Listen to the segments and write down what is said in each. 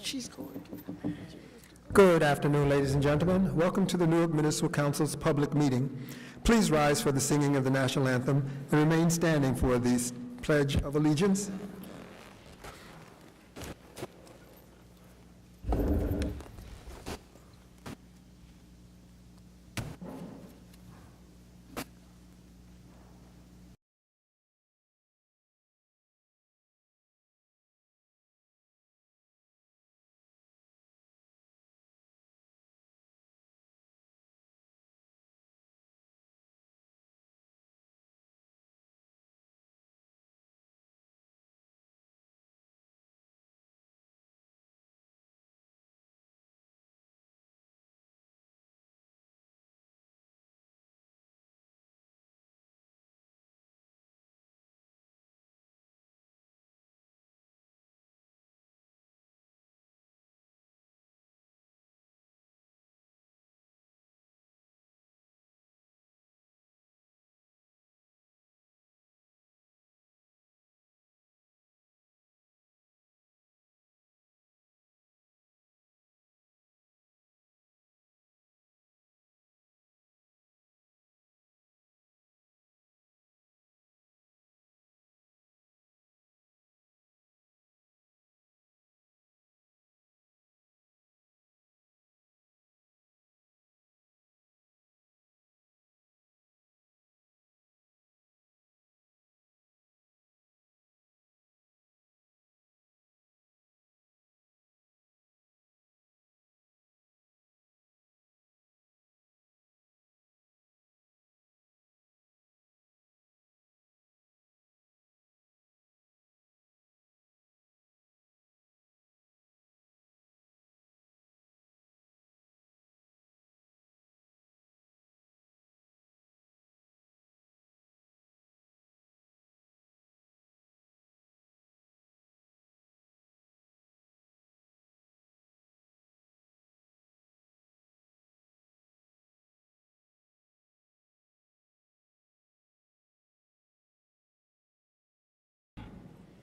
she's going. Good afternoon, ladies and gentlemen. Welcome to the Newark Municipal Council's public meeting. Please rise for the singing of the national anthem and remain standing for the Pledge of Allegiance.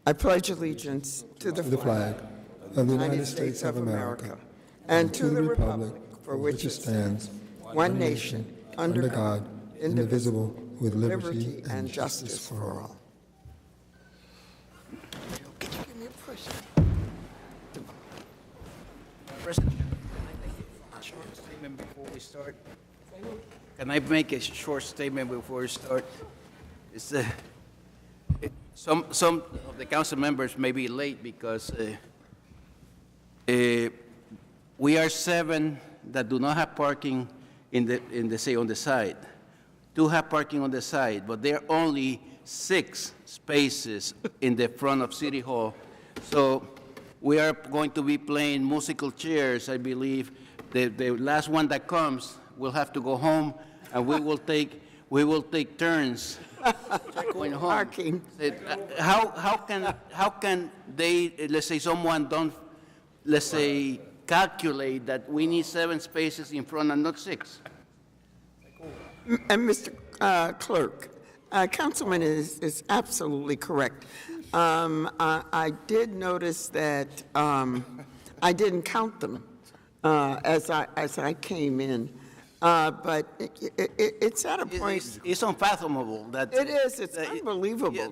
I pledge allegiance to the flag of the United States of America and to the republic for which it stands, one nation, under God, indivisible, with liberty and justice for all. Could you give me a push? President, statement before we start? Can I make a short statement before we start? It's, some of the council members may be late because we are 7 that do not have parking on the side. 2 have parking on the side, but there are only 6 spaces in the front of City Hall. So we are going to be playing musical chairs, I believe. The last one that comes will have to go home, and we will take turns going home. Parking. How can they, let's say someone don't, let's say, calculate that we need 7 spaces in front and not 6? And Mr. Clerk, Councilman is absolutely correct. I did notice that I didn't count them as I came in. But it's at a point. It's unfathomable that it is. It's unbelievable. Yeah,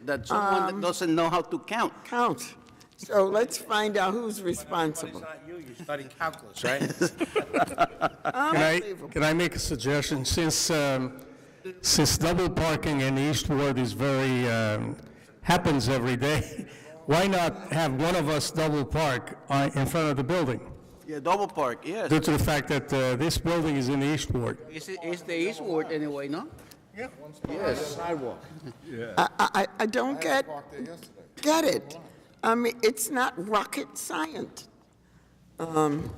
that someone that doesn't know how to count. So let's find out who's responsible. It's not you. You're studying calculus, right? Can I make a suggestion? Since double parking in East Ward is very happens every day, why not have one of us double park in front of the building? Yeah, double park, yes. Due to the fact that this building is in the East Ward. It's the East Ward anyway, no? Yeah. Yes. Sidewalk. I don't get it. I mean, it's not rocket science. To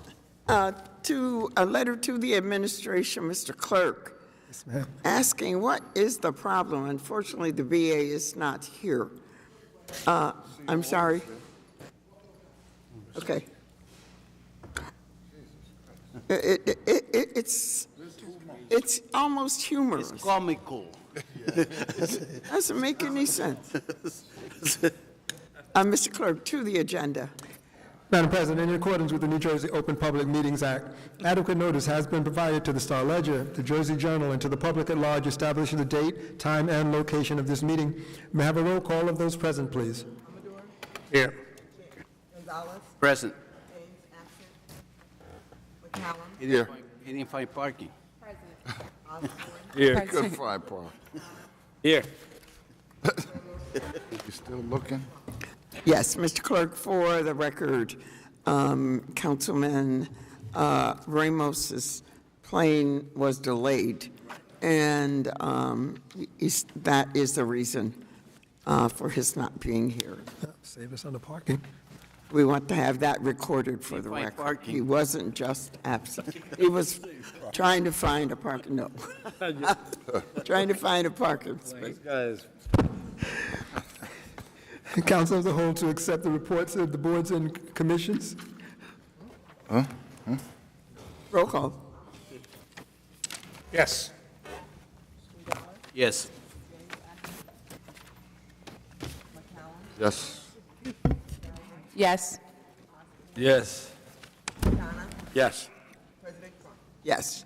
a letter to the administration, Mr. Clerk, asking what is the problem. Unfortunately, the VA is not here. I'm sorry. Okay. It's almost humorous. It's comical. Doesn't make any sense. Mr. Clerk, to the agenda. Madam President, in accordance with the New Jersey Open Public Meetings Act, adequate notice has been provided to the Star Ledger, the Jersey Journal, and to the public at large establishing the date, time, and location of this meeting. May I have a roll call of those present, please? Here. Gonzalez, Present. Haynes, absent. McCallum, Here. He didn't find parking. Osborne, Here. Good fire, Paul. Here. You still looking? Yes, Mr. Clerk, for the record, Councilman Ramos's plane was delayed, and that is the reason for his not being here. Save us on the parking. We want to have that recorded for the Find record. parking. He wasn't just absent. He was trying to find a parking, no. Trying to find a parking space. Guys. Council as a whole to accept the reports of the boards and commissions. Roll call. Yes. Yes. Yes. yes. Yes. Yes. President Trump. Yes.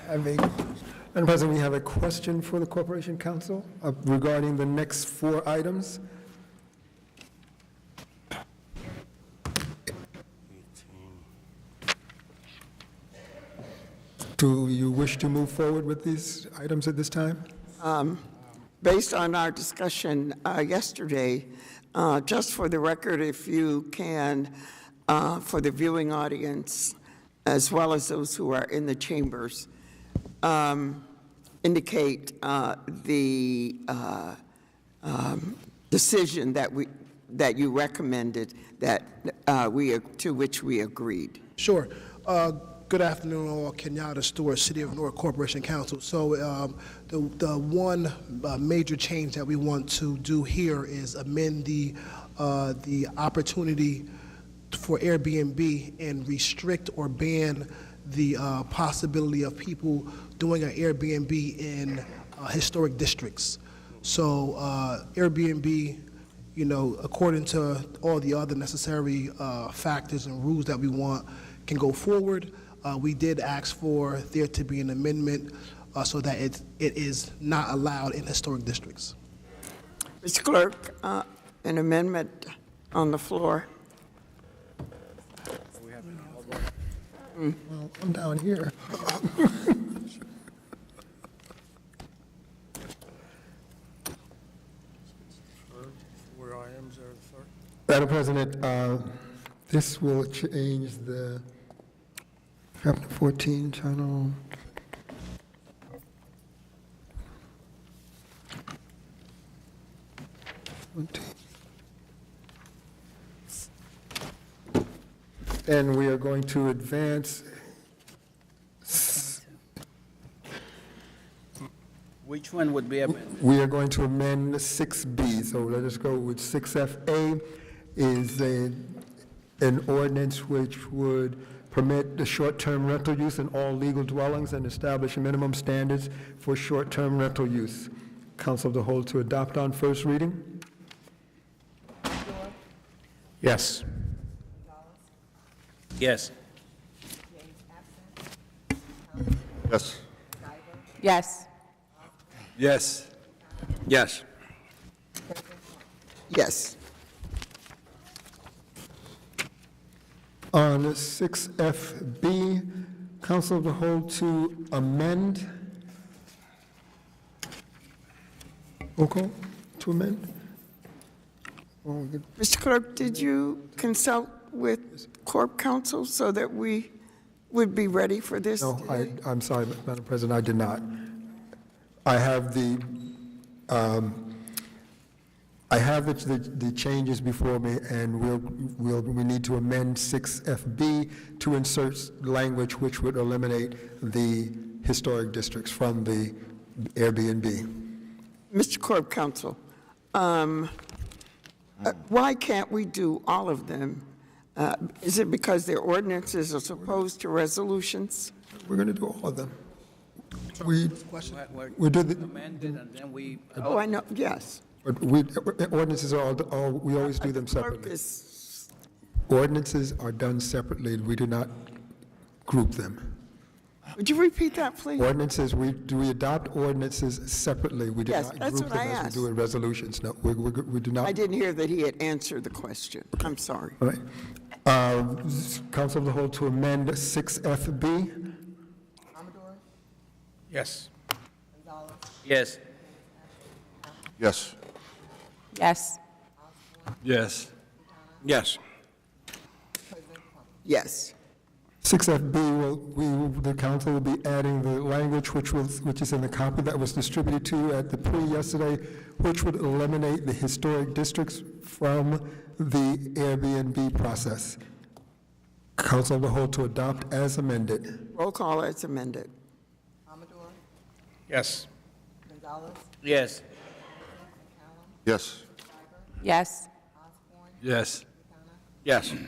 Madam President, we have a question for the Corporation Council regarding the next 4 items. Do you wish to move forward with these items at this time? Based on our discussion yesterday, just for the record, if you can, for the viewing audience, as well as those who are in the chambers, indicate the decision that you recommended, that to which we agreed. Sure. Good afternoon, all. Kenyatta Stewart, City of Newark Corporation Council. So the one major change that we want to do here is amend the opportunity for Airbnb and restrict or ban the possibility of people doing an Airbnb in historic districts. So Airbnb, you know, according to all the other necessary factors and rules that we want, can go forward. We did ask for there to be an amendment so that it is not allowed in historic districts. Mr. Clerk, an amendment on the floor. Well, I'm down here. Where items are the third? Madam President, this will change the Chapter 14, Channel. And we are going to advance. Which one would be amended? We are going to amend 6B, so let us go with 6FA is an ordinance which would permit the short-term rental use in all legal dwellings and establish minimum standards for short-term rental use. Council of the whole to adopt on first reading. Yes. Yes. Yes. Yes. Yes. Yes. Yes. On 6FB, Council of the whole to amend. Roll call to amend. Mr. Clerk, did you consult with Corp Counsel so that we would be ready for this? No, today? I'm sorry, Madam President, I did not. I have the changes before me, and we need to amend 6FB to insert language which would eliminate the historic districts from the Airbnb. Mr. Corp Counsel, why can't we do all of them? Is it because their ordinances are opposed to resolutions? We're going to do all of them. We do the, Amended, and then we, Oh, I know, yes. but ordinances are all, we always do them Clerk separately. is, Ordinances are done separately, we do not group them. would you repeat that, please? Ordinances, we adopt ordinances separately, we do Yes, not that's group what them I as we asked. do in resolutions. No, we do not. I didn't hear that he had answered the question. I'm sorry. All right. Council of the Whole to amend 6FB. Amador, Yes. Gonzalez, yes, Yes. yes. Yes. Yes. President Trump. Yes. 6FB, the council will be adding the language which is in the copy that was distributed to you at the yesterday, which would eliminate the historic districts from the Airbnb process. Council of the Whole to adopt as amended. Roll call as amended. Amador, Yes. Gonzalez, yes, McCallum, Yes. yes. Osborne, Yes. Quintana, Yes. Ramos,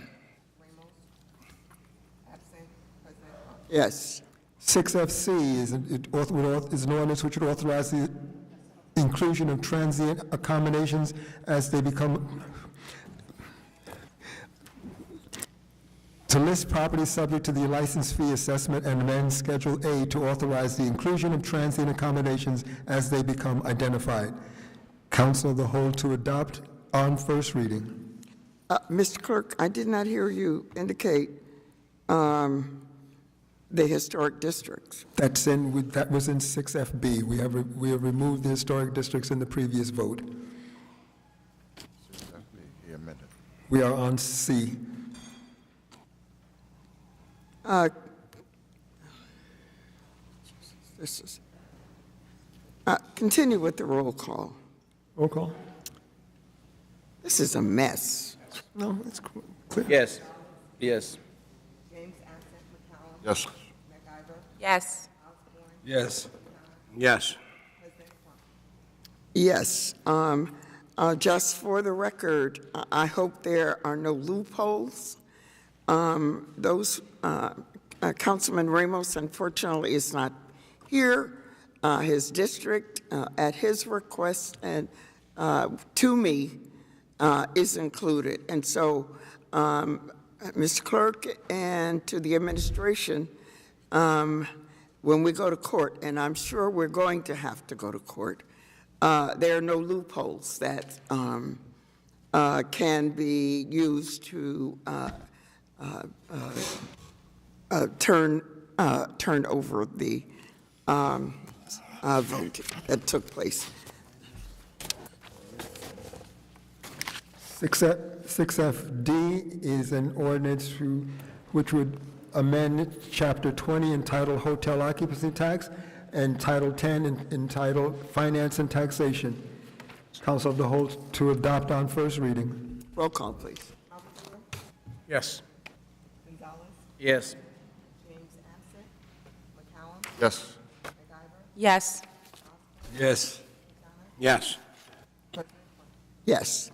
absent. President Trump. Yes. 6FC is an ordinance which would authorize the inclusion of transient accommodations as they become, to list property subject to the license fee assessment and amend Schedule A to authorize the inclusion of transient accommodations as they become identified. Council of the Whole to adopt on first reading. Mr. Clerk, I did not hear you indicate the historic districts. That was in 6FB. We have removed the historic districts in the previous vote. He amended. We are on C. This is, continue with the roll call. Roll call. This is a mess. No, it's clear. yes, yes, James absent. McCallum, Yes. MacIver, Yes. Osborne, Yes. Yes. President Trump. Yes. Just for the record, I hope there are no loopholes. Councilman Ramos unfortunately is not here. His district, at his request and to me, is included. And so, Mr. Clerk, and to the administration, when we go to court, and I'm sure we're going to have to go to court, there are no loopholes that can be used to turn over the vote that took place. 6FD is an ordinance which would amend Chapter 20 entitled Hotel Occupancy Tax and Title 10 entitled Finance and Taxation. Council of the Whole to adopt on first reading. Roll call, please. Amador, Yes. Gonzalez, yes, James absent. McCallum, Yes. MacIver, Yes. Yes. Yes. President Trump. Yes.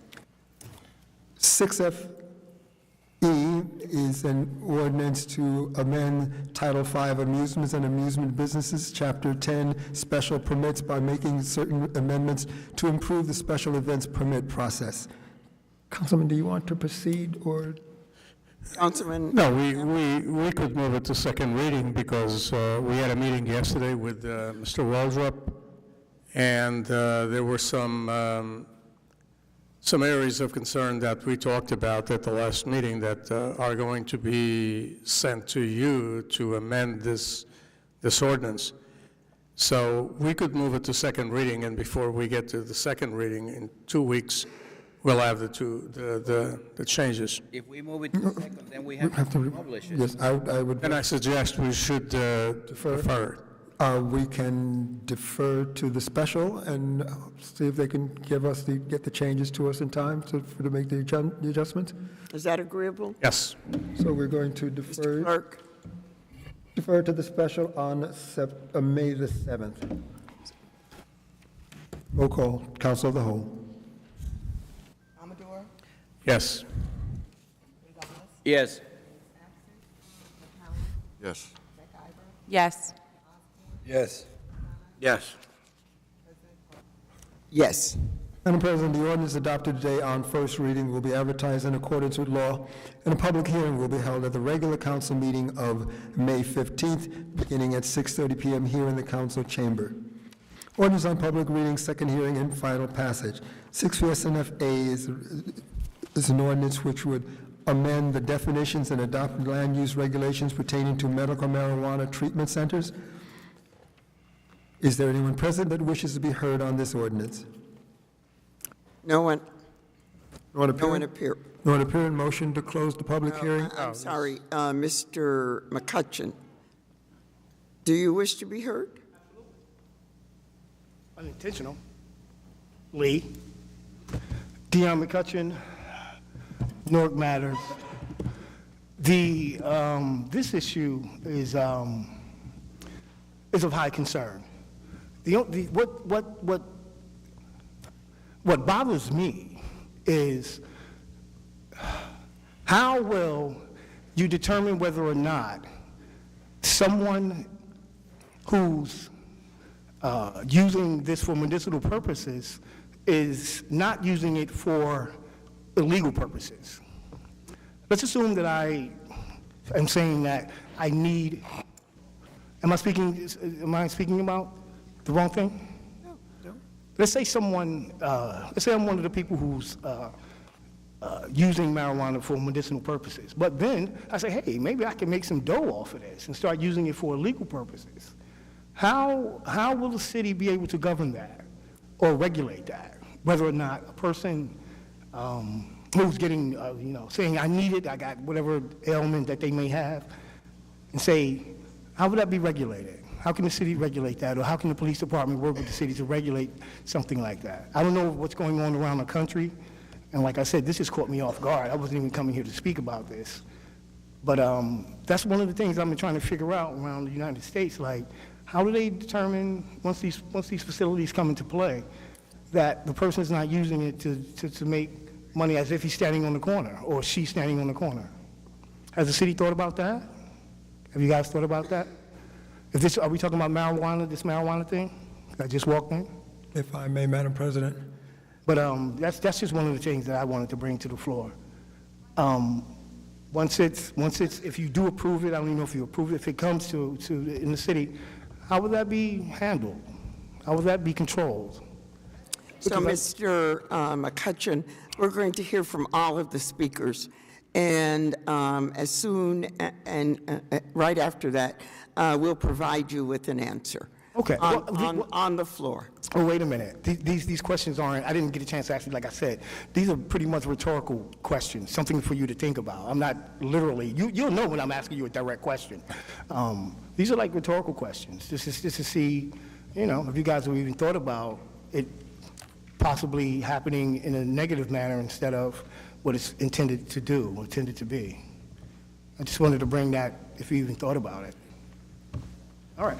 6FE is an ordinance to amend Title 5 Amusements and Amusement Businesses, Chapter 10 Special Permits by making certain amendments to improve the special events permit process. Councilman, do you want to proceed, or? Councilman? No, we could move it to second reading because we had a meeting yesterday with Mr. Waldrop, and there were some areas of concern that we talked about at the last meeting that are going to be sent to you to amend this ordinance. So we could move it to second reading, and before we get to the second reading in 2 weeks, we'll have the changes. if we move it to second, then we have to publish it. Yes, I would. And I suggest we should defer. We can defer to the special and see if they can get the changes to us in time to make the adjustments. Is that agreeable? Yes. So we're going to Mr. Clerk? defer to the special on May the 7th. Roll call, Council of the Whole. Amador, Yes. Gonzalez, Yes, absent. McCallum, Yes. MacIver, Yes. Yes. Yes. Yes. Madam President, the ordinance adopted today on first reading will be advertised in accordance with law, and a public hearing will be held at the regular council meeting of May 15th, beginning at 6:30 p.m. here in the council chamber. Ordinance on public reading, second hearing, and final passage. 6 VSNF-A is an ordinance which would amend the definitions and adopt land use regulations pertaining to medical marijuana treatment centers. Is there anyone present that wishes to be heard on this ordinance? No one, No one no appearing? one appear. No one appearing? Motion to close the public hearing? I'm sorry, Mr. McCutcheon. Do you wish to be heard? Unintentional. Lee. Dion McCutcheon, Newark Matters. This issue is of high concern. What bothers me is how will you determine whether or not someone who's using this for medicinal purposes is not using it for illegal purposes? Let's assume that I am saying that I need, am I speaking about the wrong thing? No. Let's say let's say I'm one of the people who's using marijuana for medicinal purposes, but then I say, hey, maybe I can make some dough off of this and start using it for illegal purposes. How will the city be able to govern that or regulate that? Whether or not a person who's getting, saying I need it, I got whatever ailment that they may have, and say, how would that be regulated? How can the city regulate that? Or how can the police department work with the city to regulate something like that? I don't know what's going on around the country. And like I said, this just caught me off guard. I wasn't even coming here to speak about this. But that's one of the things I've been trying to figure out around the United States. Like, how do they determine, once these facilities come into play, that the person is not using it to make money as if he's standing on the corner or she's standing on the corner? Has the city thought about that? Have you guys thought about that? Are we talking about marijuana, this marijuana thing I just walked in? If I may, Madam President. But that's just one of the things that I wanted to bring to the floor. If you do approve it, I don't even know if you approve it, if it comes to in the city, how would that be handled? How would that be controlled? So, Mr. McCutcheon, we're going to hear from all of the speakers, and as soon and right after that, we'll provide you with an answer. Okay. On the floor. Oh, wait a minute. These questions aren't, I didn't get a chance to ask you, like I said, these are pretty much rhetorical questions, something for you to think about. I'm not literally, you'll know when I'm asking you a direct question. These are like rhetorical questions, just to see, if you guys have even thought about it possibly happening in a negative manner instead of what it's intended to do, or intended to be. I just wanted to bring that, if you even thought about it. All right.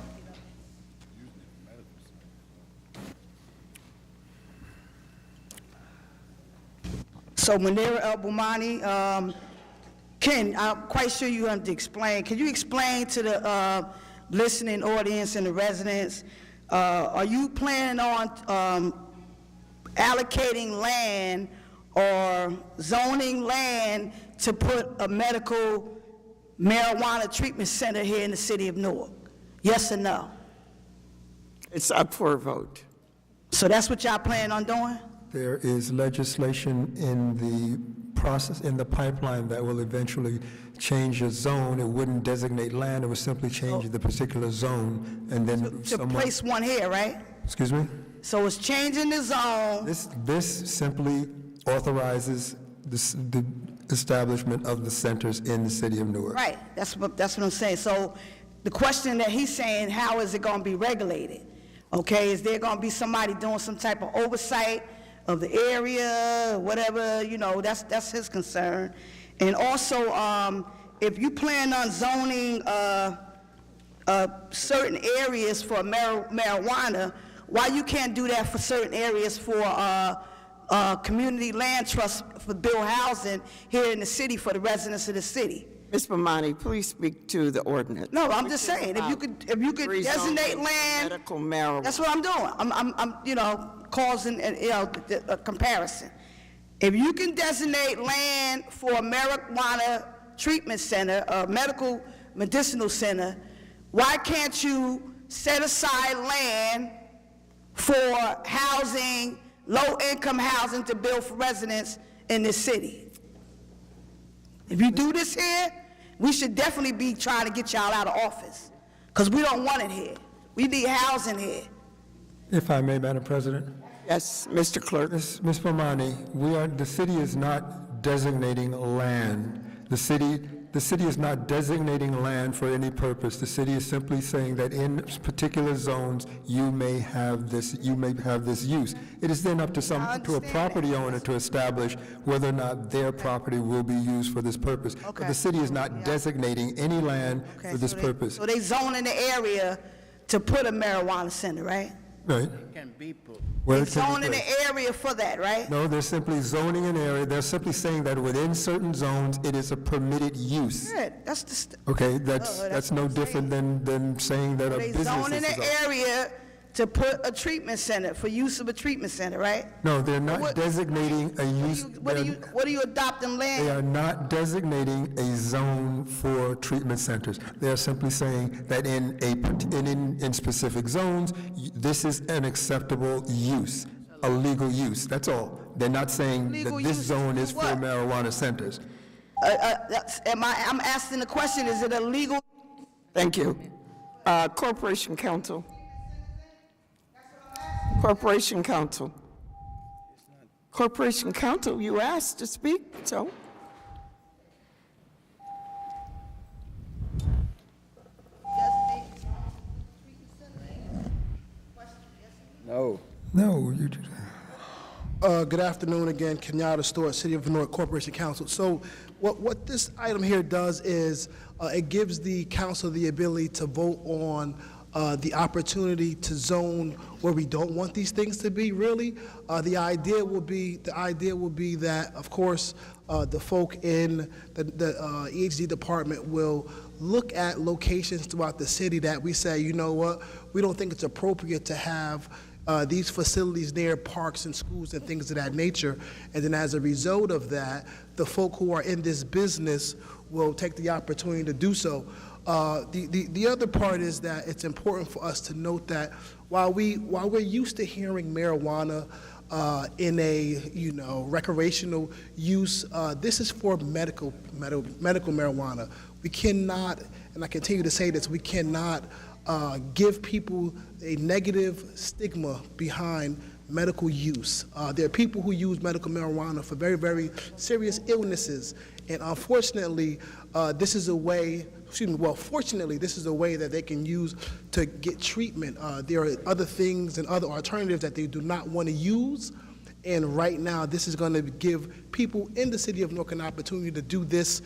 So Munira El-Boumani, Ken, I'm quite sure you have to explain. Can you explain to the listening audience and the residents, are you planning on allocating land or zoning land to put a medical marijuana treatment center here in the city of Newark? Yes or no? It's up for a vote. So that's what y'all plan on doing? There is legislation in the process, in the pipeline, that will eventually change a zone. It wouldn't designate land, it would simply change the particular zone, and then To place one here, right? Excuse me? So it's changing the zone. This simply authorizes the establishment of the centers in the city of Newark. Right, that's what I'm saying. So the question that he's saying, how is it going to be regulated? Okay, is there going to be somebody doing some type of oversight of the area, whatever, that's his concern. And also, if you plan on zoning certain areas for marijuana, why you can't do that for certain areas for community land trust for build housing here in the city for the residents of the city? Ms. Bomani, please speak to the ordinance. No, I'm just saying, if you could designate land, Medical marijuana. that's what I'm doing. I'm causing, a comparison. If you can designate land for a marijuana treatment center, a medicinal center, why can't you set aside land for housing, low-income housing to build for residents in this city? If you do this here, we should definitely be trying to get y'all out of office, because we don't want it here. We need housing here. If I may, Madam President. Yes, Mr. Clerk. Ms. Bomani, the city is not designating land. The city is not designating land for any purpose. The city is simply saying that in particular zones, you may have this use. It is then up to a property owner to establish whether or not their property will be used for this purpose. Okay. But the city is not designating any land for this purpose. So they zone in the area to put a marijuana center, right? Right? Can be put. Where They it can be zone in placed. the area for that, right? No, they're simply zoning an area. They're simply saying that within certain zones, it is a permitted use. Good, that's the, Okay, that's no different than saying that a they business zone in is. the area to put a treatment center, for use of a treatment center, right? No, they're not What- designating a use. What are you adopting They land? are not designating a zone for treatment centers. They are simply saying that in specific zones, this is an acceptable use, a legal use. That's all. They're not saying that Legal this use zone to is for what? marijuana centers. I'm asking the question, is it a legal? Thank you. Corporation Counsel. Corporation Counsel. Corporation Counsel, you asked to speak, so. No. No, Good afternoon again, Kenyatta Stewart, City of Newark Corporation Council. So what this item here does is it gives the council the ability to vote on the opportunity to zone where we don't want these things to be, really. The idea will be that, of course, the folk in the EHD department will look at locations throughout the city that we say, you know what, we don't think it's appropriate to have these facilities near parks and schools and things of that nature. And then as a result of that, the folk who are in this business will take the opportunity to do so. The other part is that it's important for us to note that while we're used to hearing marijuana in a recreational use, this is for medical marijuana. We cannot, and I continue to say this, we cannot give people a negative stigma behind medical use. There are people who use medical marijuana for very, very serious illnesses, and unfortunately, this is a way, fortunately, this is a way that they can use to get treatment. There are other things and other alternatives that they do not want to use, and right now, this is going to give people in the city of Newark an opportunity to do this,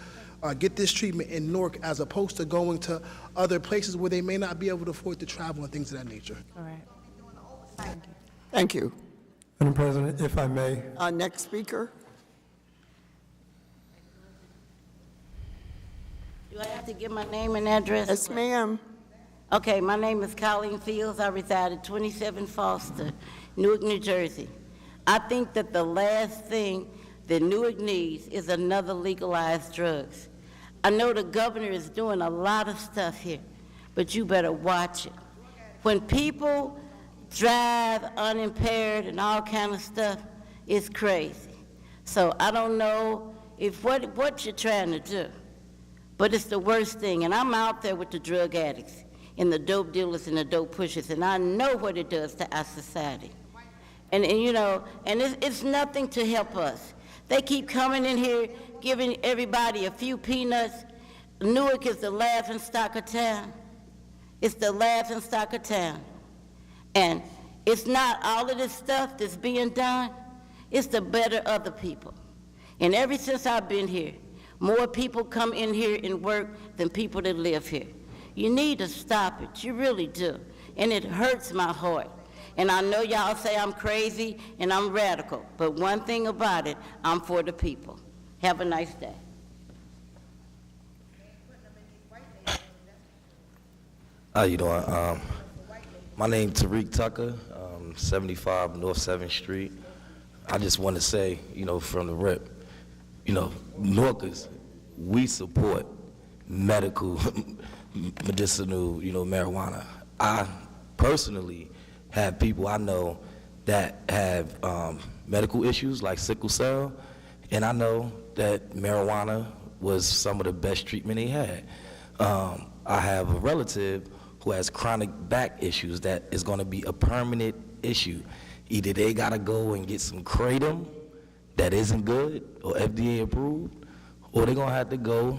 get this treatment in Newark, as opposed to going to other places where they may not be able to afford to travel and things of that nature. All right. Thank you. Thank you. Madam President, if I may. Next speaker. Do I have to give my name and address? Yes, ma'am. Okay, my name is Colleen Fields. I reside at 27 Foster, Newark, New Jersey. I think that the last thing that Newark needs is another legalized drugs. I know the governor is doing a lot of stuff here, but you better watch it. When people drive unimpaired and all kind of stuff, it's crazy. So I don't know if what you're trying to do, but it's the worst thing. And I'm out there with the drug addicts and the dope dealers and the dope pushers, and I know what it does to our society. And it's nothing to help us. They keep coming in here, giving everybody a few peanuts. Newark is the laughing stock of town. It's the laughing stock of town. And it's not all of this stuff that's being done. It's to better other people. And ever since I've been here, more people come in here and work than people that live here. You need to stop it. You really do. And it hurts my heart. And I know y'all say I'm crazy and I'm radical, but one thing about it, I'm for the people. Have a nice day. How you doing? My name Tariq Tucker, 75 North 7th Street. I just want to say, from the rip, Newarkers, we support medical, medicinal, marijuana. I personally have people I know that have medical issues like sickle cell, and I know that marijuana was some of the best treatment they had. I have a relative who has chronic back issues that is going to be a permanent issue. Either they got to go and get some kratom that isn't good or FDA approved, or they're going to have to go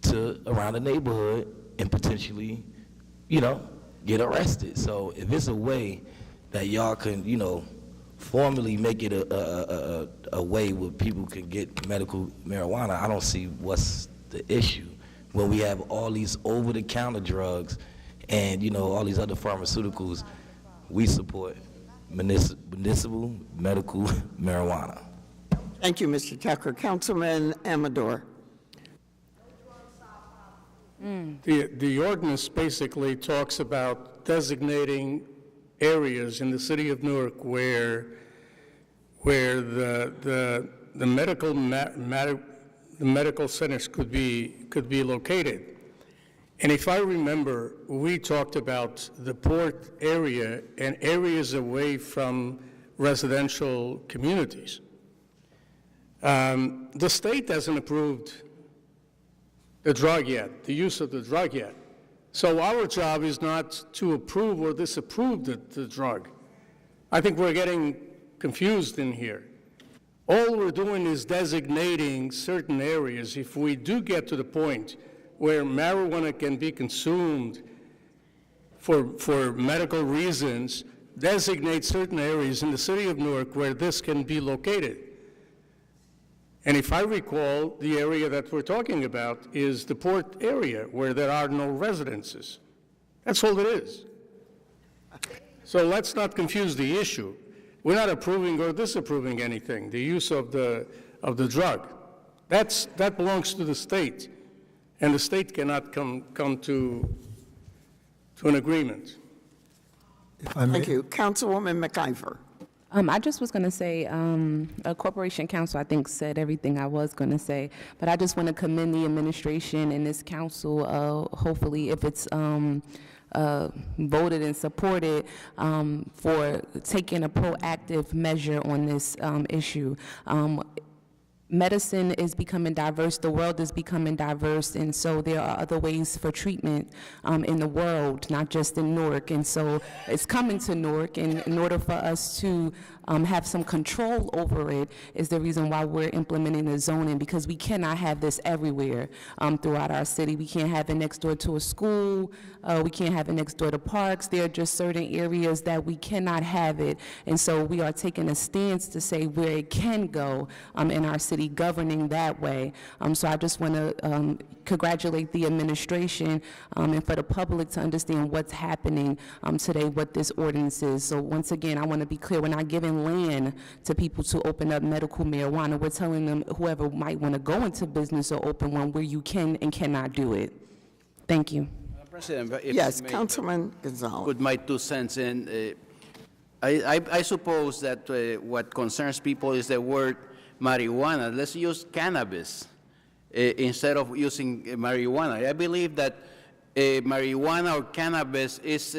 to around the neighborhood and potentially, get arrested. So if it's a way that y'all can, formally make it a way where people can get medical marijuana, I don't see what's the issue when we have all these over-the-counter drugs and, all these other pharmaceuticals. We support municipal medical marijuana. Thank you, Mr. Tucker. Councilman Amador. The ordinance basically talks about designating areas in the city of Newark where the medical centers could be located. And if I remember, we talked about the port area and areas away from residential communities. The state hasn't approved the drug yet, the use of the drug yet. So our job is not to approve or disapprove the drug. I think we're getting confused in here. All we're doing is designating certain areas. If we do get to the point where marijuana can be consumed for medical reasons, designate certain areas in the city of Newark where this can be located. And if I recall, the area that we're talking about is the port area where there are no residences. That's all it is. So let's not confuse the issue. We're not approving or disapproving anything, the use of the drug. That belongs to the state, and the state cannot come to an agreement. If I may. Thank you. Councilwoman McIver. I just was going to say, a corporation council, I think, said everything I was going to say, but I just want to commend the administration and this council, hopefully, if it's voted and supported, for taking a proactive measure on this issue. Medicine is becoming diverse, the world is becoming diverse, and so there are other ways for treatment in the world, not just in Newark. And so it's coming to Newark, and in order for us to have some control over it is the reason why we're implementing the zoning, because we cannot have this everywhere throughout our city. We can't have it next door to a school, we can't have it next door to parks. There are just certain areas that we cannot have it, and so we are taking a stance to say where it can go in our city, governing that way. So I just want to congratulate the administration and for the public to understand what's happening today, what this ordinance is. So once again, I want to be clear, we're not giving land to people to open up medical marijuana. We're telling them whoever might want to go into business or open one where you can and cannot do it. Thank you. President, if Yes, I may Councilman Gonzalez. put my 2 cents in, I suppose that what concerns people is the word marijuana. Let's use cannabis instead of using marijuana. I believe that marijuana or cannabis is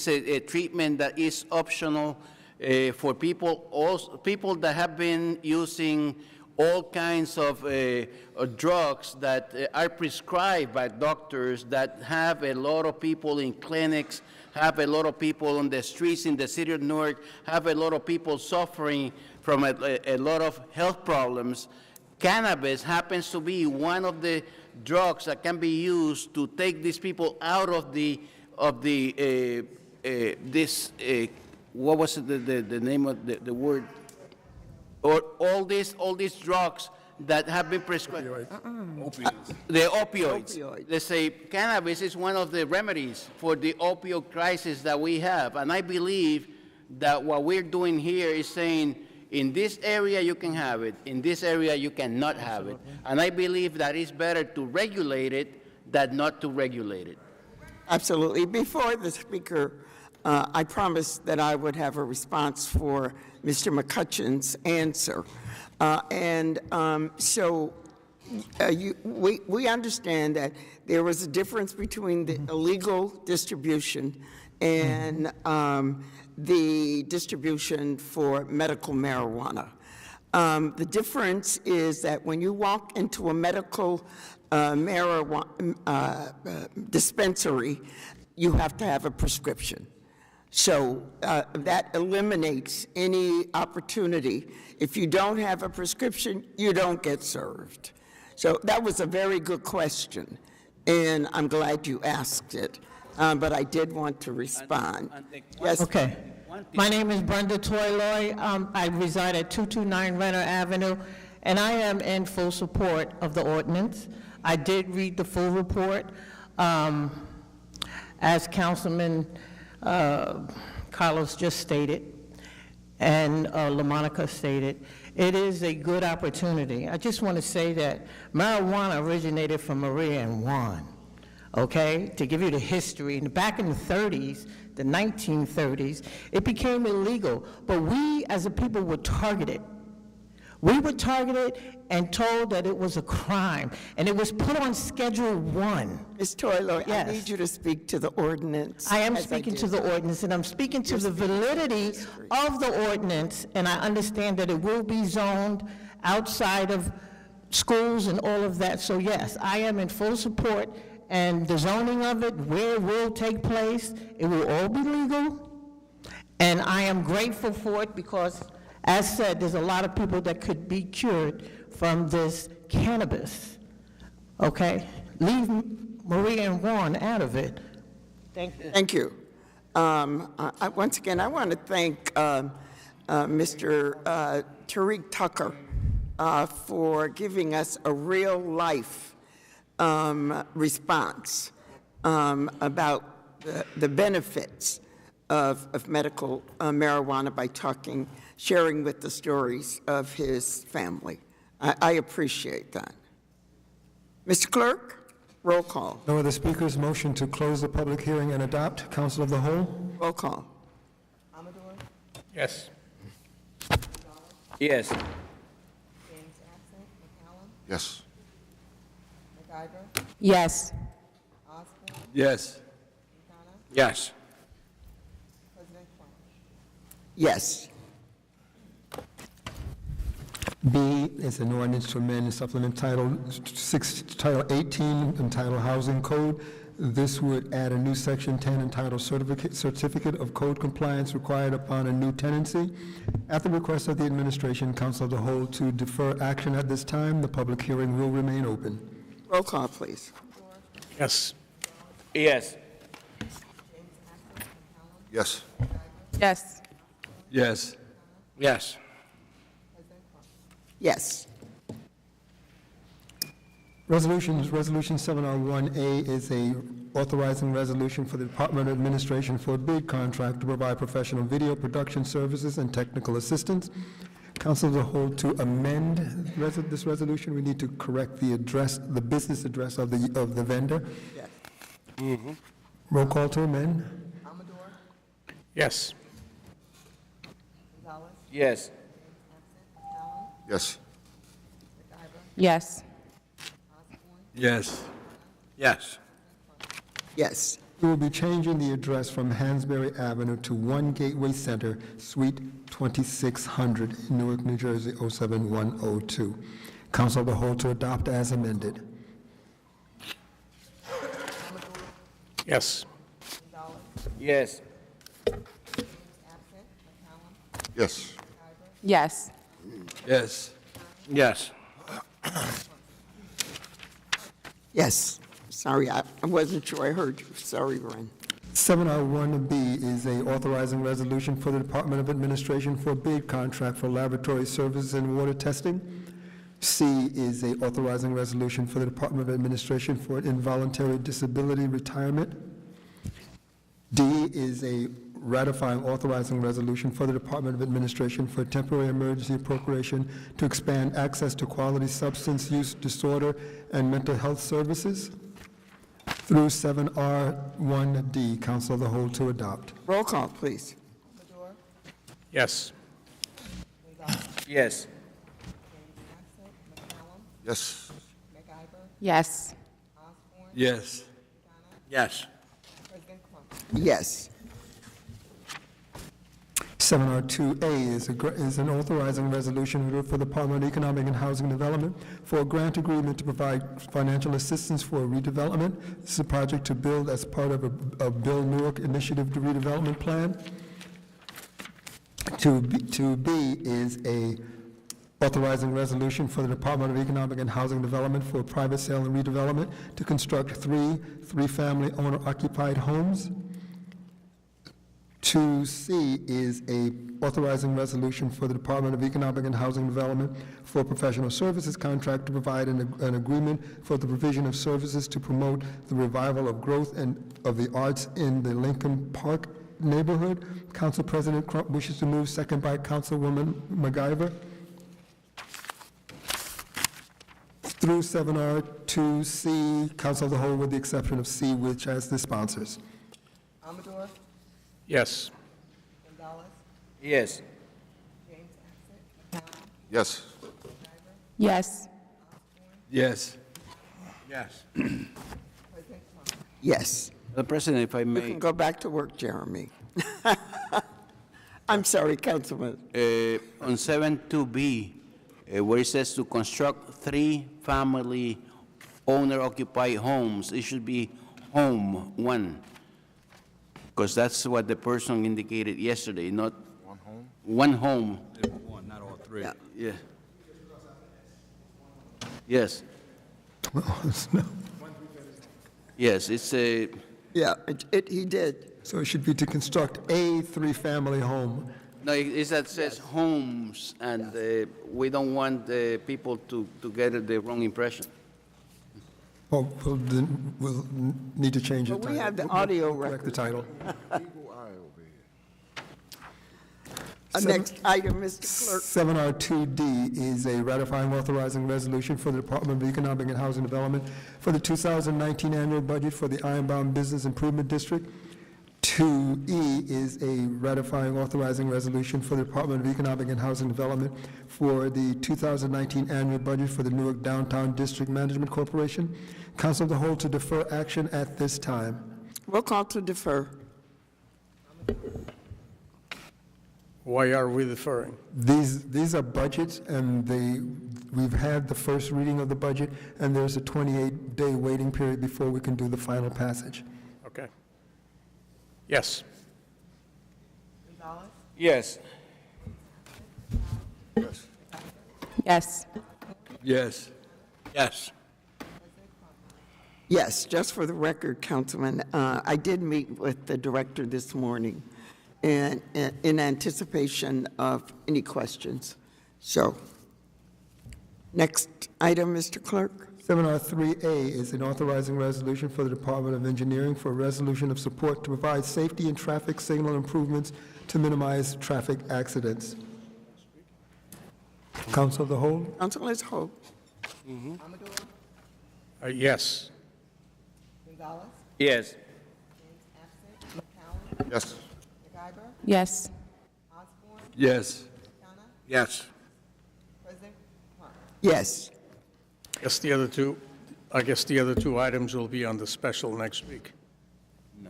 a treatment that is optional for people that have been using all kinds of drugs that are prescribed by doctors, that have a lot of people in clinics, have a lot of people on the streets in the city of Newark, have a lot of people suffering from a lot of health problems. Cannabis happens to be one of the drugs that can be used to take these people out of what was the name of the word? Or all these drugs that have been prescribed. The opioids. Let's say cannabis is one of the remedies for the opioid crisis that we have. And I believe that what we're doing here is saying, in this area you can have it, in this area you cannot have it. And I believe that it's better to regulate it than not to regulate it. Absolutely. Before the speaker, I promised that I would have a response for Mr. McCutcheon's answer. We understand that there was a difference between the illegal distribution and the distribution for medical marijuana. The difference is that when you walk into a medical marijuana dispensary, you have to have a prescription. So that eliminates any opportunity. If you don't have a prescription, you don't get served. So that was a very good question, and I'm glad you asked it. But I did want to respond. Yes. Okay. My name is Brenda Toyloy. I reside at 229 Renner Avenue, and I am in full support of the ordinance. I did read the full report. As Councilman Carlos just stated, and LaMonica stated, it is a good opportunity. I just want to say that marijuana originated from Maria and Juan, okay? To give you the history, back in the 30s, the 1930s, it became illegal, but we as a people were targeted. We were targeted and told that it was a crime, and it was put on Schedule 1. Ms. Toyloy, Yes. I need you to speak to the ordinance. I am as speaking did. to the ordinance, and I'm speaking to the validity of the ordinance, and I understand that it will be zoned outside of schools and all of that. So yes, I am in full support, and the zoning of it, where it will take place, it will all be legal, and I am grateful for it because, as said, there's a lot of people that could be cured from this cannabis, okay? Leave Maria and Juan out of it. Thank you. Thank you. Once again, I want to thank Mr. Tariq Tucker for giving us a real-life response about the benefits of medical marijuana by sharing with the stories of his family. I appreciate that. Mr. Clerk, roll call. No other speakers. Motion to close the public hearing and adopt. Council of the whole. Roll call. Yes. Yes. Yes. Yes. Yes. Yes. Yes. B is an ordinance to amend and supplement Title 18 entitled Housing Code. This would add a new Section 10 entitled Certificate of Code Compliance required upon a new tenancy. At the request of the administration, Council of the Whole, to defer action at this time, the public hearing will remain open. Roll call, please. Yes. Yes. Yes. Yes. Yes. Yes. Yes. Resolution 701A is a authorizing resolution for the Department of Administration for a bid contract to provide professional video production services and technical assistance. Council of the Whole, to amend this resolution, we need to correct the address, the business address of the vendor. Yes. Roll call to amend. Yes. Yes. Yes. Yes. Yes. Yes. Yes. We will be changing the address from Hansberry Avenue to 1 Gateway Center, Suite 2600, Newark, New Jersey, 07102. Council of the Whole to adopt as amended. Yes. Yes. Yes. Yes. Yes. Yes. Yes. Sorry, I wasn't sure I heard you. Sorry, Ren. 701B is a authorizing resolution for the Department of Administration for a bid contract for laboratory services and water testing. C is a authorizing resolution for the Department of Administration for involuntary disability retirement. D is a ratifying authorizing resolution for the Department of Administration for temporary emergency appropriation to expand access to quality substance use disorder and mental health services. through 7R1D. Council of the whole to adopt. Roll call, please. Yes. Yes. Yes. Yes. Yes. Yes. Yes. 7R2A is an authorizing resolution for the Department of Economic and Housing Development for a grant agreement to provide financial assistance for redevelopment. This is a project to build as part of a Build Newark Initiative to Redevelopment Plan. 2B is a authorizing resolution for the Department of Economic and Housing Development for private sale and redevelopment to construct three-family owner-occupied homes. 2C is a authorizing resolution for the Department of Economic and Housing Development for professional services contract to provide an agreement for the provision of services to promote the revival of growth and of the arts in the Lincoln Park neighborhood. Council President Crump wishes to move, second by Councilwoman MacGyver. Through 7R2C, Council of the whole with the exception of C, which has the sponsors. Amador, Yes. Gonzalez, Yes. James absent, McCollum, Yes. Yes. Yes. Yes. President Trump. Yes. President, if I You may, can go back to work, Jeremy. I'm sorry, Councilman. on 7.2B, where it says to construct three-family owner-occupied homes, it should be home one, because that's what the person indicated yesterday, not One home? one home. One, not all three. Yeah. Yeah. Yes. Yes, it's a, Yeah, he did. So it should be to construct a three-family home. no, it's that says homes, and we don't want people to get the wrong impression. Oh, then we'll need to change the Well, title. we have the audio We'll correct the title. Next item, Mr. Clerk. 7R2D is a ratifying authorizing resolution for the Department of Economic and Housing Development for the 2019 annual budget for the Ironbound Business Improvement District. 2E is a ratifying authorizing resolution for the Department of Economic and Housing Development for the 2019 annual budget for the Newark Downtown District Management Corporation. Council of the whole to defer action at this time. Roll call to defer. Why are we deferring? These are budgets, and we've had the first reading of the budget, and there's a 28-day waiting period before we can do the final passage. Okay. Yes. Gonzalez, Yes. Yes. Yes. Yes. Yes, just for the record, Councilman, I did meet with the director this morning in anticipation of any questions. So, next item, Mr. Clerk. 7R3A is an authorizing resolution for the Department of Engineering for a resolution of support to provide safety and traffic signal improvements to minimize traffic accidents. Council of the whole? Council as whole. Amador, Yes. Gonzalez, Yes. James absent, McCollum, Yes. MacGyver, Yes. Osborne, Yes. Donna, Yes. President Trump. Yes. I guess the other two items will be on the special next week. No.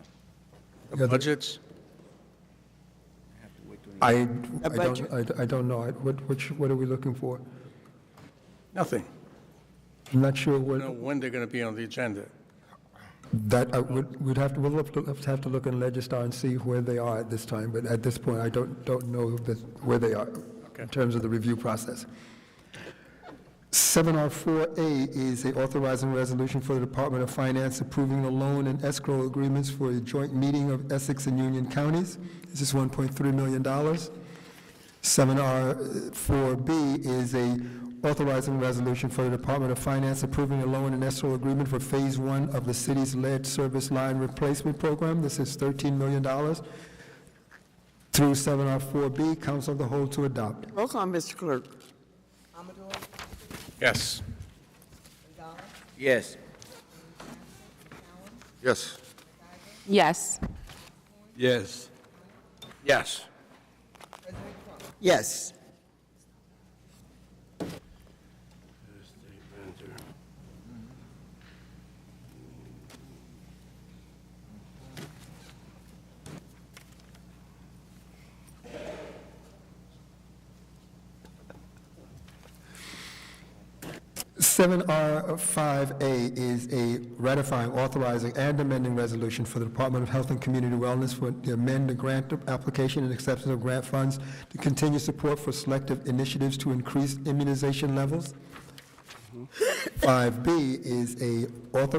The budgets? I budget. don't know. What are we looking for? Nothing. I'm not sure I don't what, know when they're going to be on the agenda. that, we'll have to look in Legistar and see where they are at this time, but at this point, I don't know where they are in terms of the review process. 7R4A is a authorizing resolution for the Department of Finance approving the loan and escrow agreements for a joint meeting of Essex and Union counties. This is $1.3 million. 7R4B is a authorizing resolution for the Department of Finance approving a loan and escrow agreement for Phase 1 of the city's lead service line replacement program. This is $13 million. Through 7R4B, Council of the whole to adopt. Roll call, Mr. Clerk. Amador, Yes. Gonzalez, Yes. McCollum, Yes. Yes. Yes. Yes. Yes. Seven R5A is a ratifying, authorizing, and amending resolution for the Department of Health and Community Wellness for the amend the grant application and acceptance of grant funds to continue support for selective initiatives to increase immunization levels. 5B is a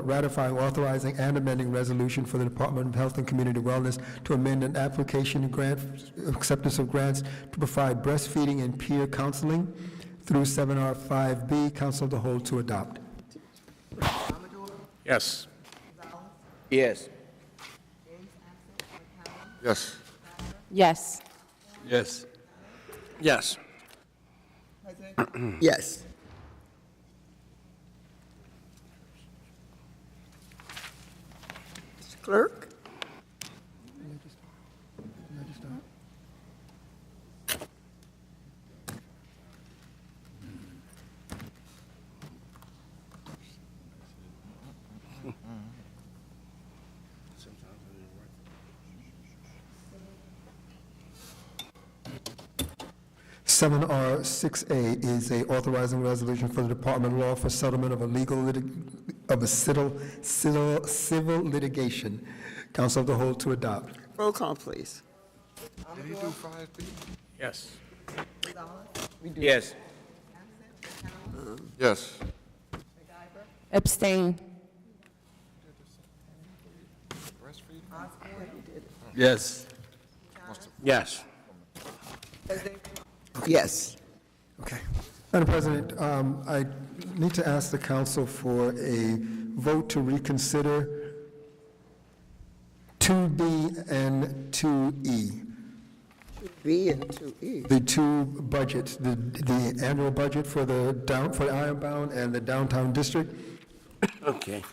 ratifying, authorizing, and amending resolution for the Department of Health and Community Wellness to amend an application and grant acceptance of grants to provide breastfeeding and peer counseling through 7R5B. Council of the Whole to adopt. Yes. Yes. Yes. Yes. Yes. Yes. President, Yes. Mr. Clerk? 7R6A is a authorizing resolution for the Department of Law for settlement of civil litigation. Council of the Whole to adopt. Roll call, please. Amador, Yes. Gonzalez, Yes. Yes. Abstain. Osborne, Yes. Yes. President, Yes. Okay. Madam President, I need to ask the council for a vote to reconsider 2B and 2E. B and 2E. The two budgets, the annual budget for for Ironbound and the downtown district. Okay.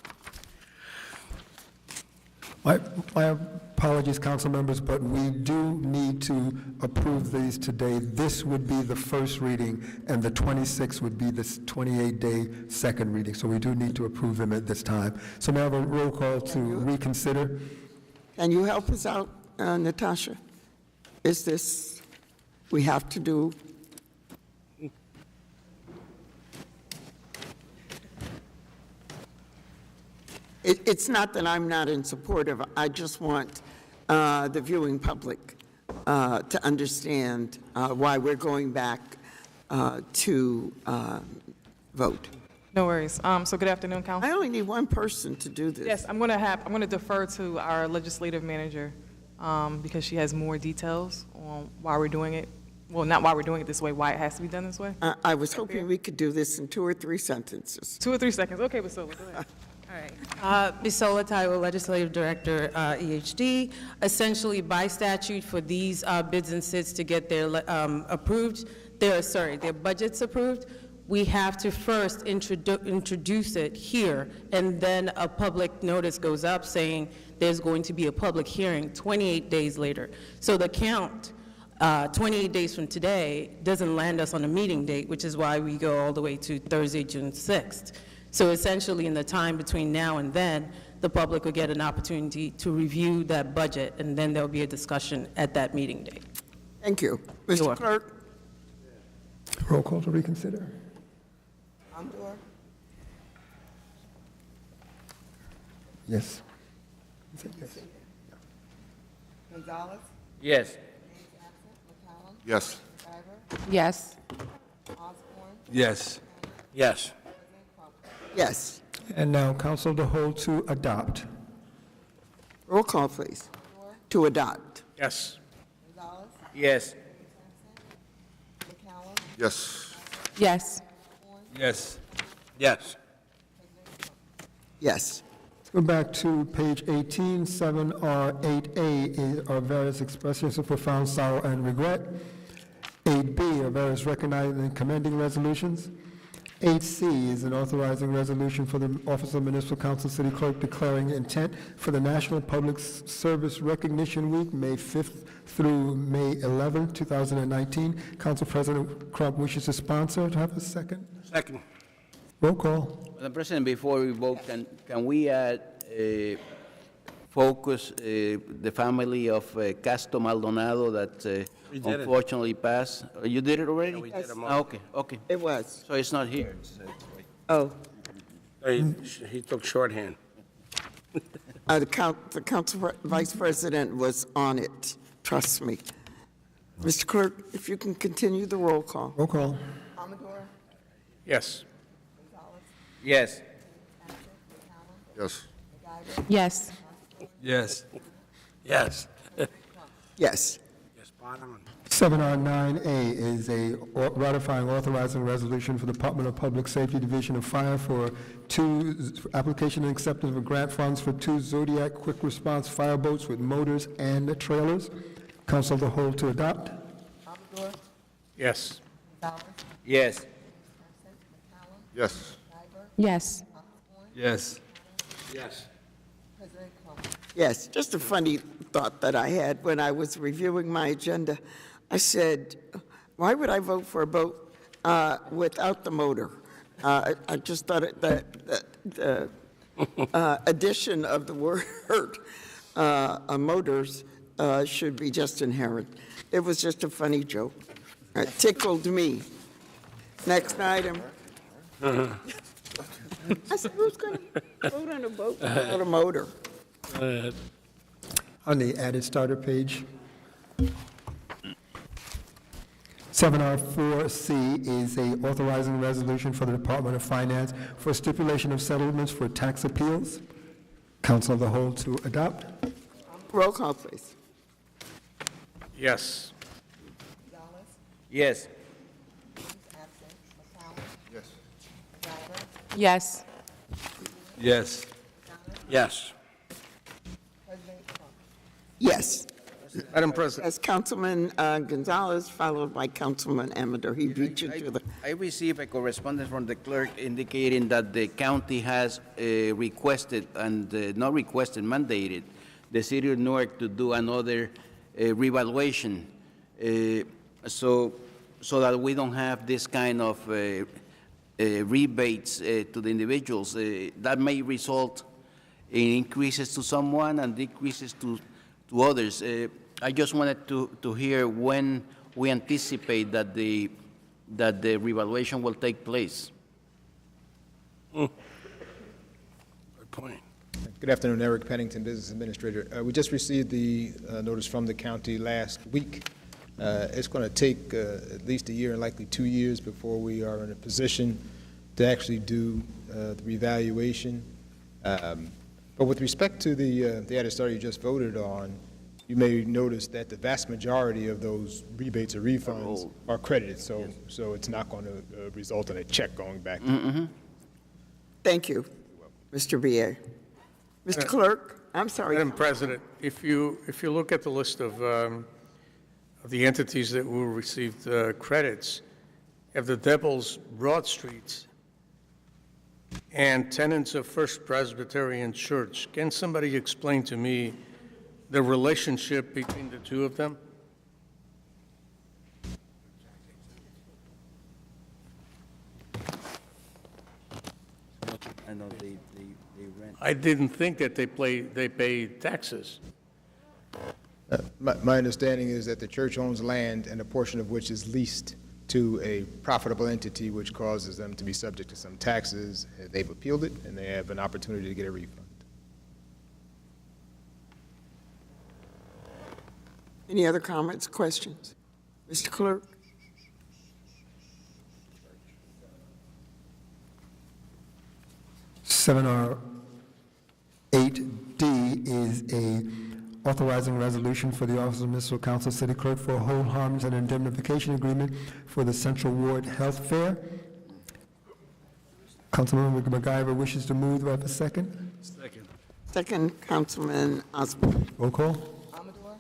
My apologies, council members, but we do need to approve these today. This would be the first reading, and the 26th would be this 28-day second reading. So we do need to approve them at this time. So may I have a roll call to reconsider? Can you help us out, Natasha? Is this, we have to do? It's not that I'm not in support of it. I just want the viewing public to understand why we're going back to vote. No worries. So good afternoon, Council. I only need one person to do this. Yes, I'm going to defer to our legislative manager because she has more details on why we're doing it. Well, not why we're doing it this way, why it has to be done this way. I was hoping we could do this in 2 or 3 sentences. 2 or 3 seconds. Okay, Basola, go ahead. All right. Bisola Taiwo, Legislative Director, EHD. Essentially, by statute, for these bids and sits to get their approved, their budgets approved, we have to first introduce it here, and then a public notice goes up saying there's going to be a public hearing 28 days later. So the count, 28 days from today, doesn't land us on a meeting date, which is why we go all the way to Thursday, June 6th. So essentially, in the time between now and then, the public will get an opportunity to review that budget, and then there'll be a discussion at that meeting date. Thank you. Mr. Sure. Clerk? Roll call to reconsider. Amador, Yes. Gonzalez, Yes. McCallum, Yes. Guyver, Yes. Osborne, Yes. Yes. President Crump. Yes. And now, Council of the Whole to adopt. Roll call, please. To adopt. Yes. Gonzalez, Yes. McCallum, Yes. Yes. Yes. Yes. Yes. Let's go back to page 18, 7R8A are various expressions of profound sorrow and regret. 8B are various recognizing and commending resolutions. 8C is an authorizing resolution for the Office of Municipal Council City Clerk declaring intent for the National Public Service Recognition Week, May 5th through May 11th, 2019. Council President Crump wishes to sponsor. Do I have a second? Second. Roll call. Madam President, before we vote, can we add focus the family of Castro Maldonado that unfortunately passed? You did it already? we did them all. Ah, okay, okay. It was. So it's not here. Oh, He took shorthand. the council vice president was on it, trust me. Mr. Clerk, if you can continue the roll call. Roll call. Amador, Yes. Gonzalez, Yes. Yes. McIver, Yes. Yes. Yes. Yes. Yes, spot on. 7R9A is a ratifying authorizing resolution for the Department of Public Safety Division of Fire for application and acceptance of grant funds for 2 Zodiac quick response fireboats with motors and trailers. Council of the whole to adopt. Amador, Yes. Gonzalez, Yes. McCallum, Yes. McIver, Yes. Osborne, Yes. Yes. President Trump. Yes, just a funny thought that I had when I was reviewing my agenda. I said, why would I vote for a boat without the motor? I just thought the addition of the word motors should be just inherent. It was just a funny joke. It tickled me. Next item. I said, who's going to vote on a boat without a motor? On the added starter page. 7R4C is a authorizing resolution for the Department of Finance for stipulation of settlements for tax appeals. Council of the whole to adopt. Roll call, please. Yes. Gonzalez, Yes. absent, McCallum, Yes. McIver, Yes. Yes. Yes. President Trump. Yes. Madam President. As Councilman Gonzalez, followed by Councilman Amador. He beat you to the... I received a correspondence from the clerk indicating that the county has requested, and not requested, mandated, the city of Newark to do another revaluation, so that we don't have this kind of rebates to the individuals. That may result in increases to someone and decreases to others. I just wanted to hear when we anticipate that the revaluation will take place. Good point. Good afternoon, Eric Pennington, Business Administrator. We just received the notice from the county last week. It's going to take at least a year and likely 2 years before we are in a position to actually do the revaluation. But with respect to the added starter you just voted on, you may notice that the vast majority of those rebates or refunds are credited, so it's not going to result in a check going back. Thank you, Mr. Bier. Mr. Clerk, I'm sorry. Madam President, if you look at the list of the entities that will receive credits, you have the Devils Broad Street and tenants of First Presbyterian Church. Can somebody explain to me the relationship between the two of them? I know they rent. I didn't think that they pay taxes. My understanding is that the church owns land and a portion of which is leased to a profitable entity, which causes them to be subject to some taxes. They've appealed it, and they have an opportunity to get a refund. Any other comments, questions? Mr. Clerk? R8D is a authorizing resolution for the Office of Municipal Council City Clerk for a hold harmless and indemnification agreement for the Central Ward Health Fair. Councilmember McIver wishes to move. Do I have a second? Second. Second, Councilman Osborne. Roll call. Amador,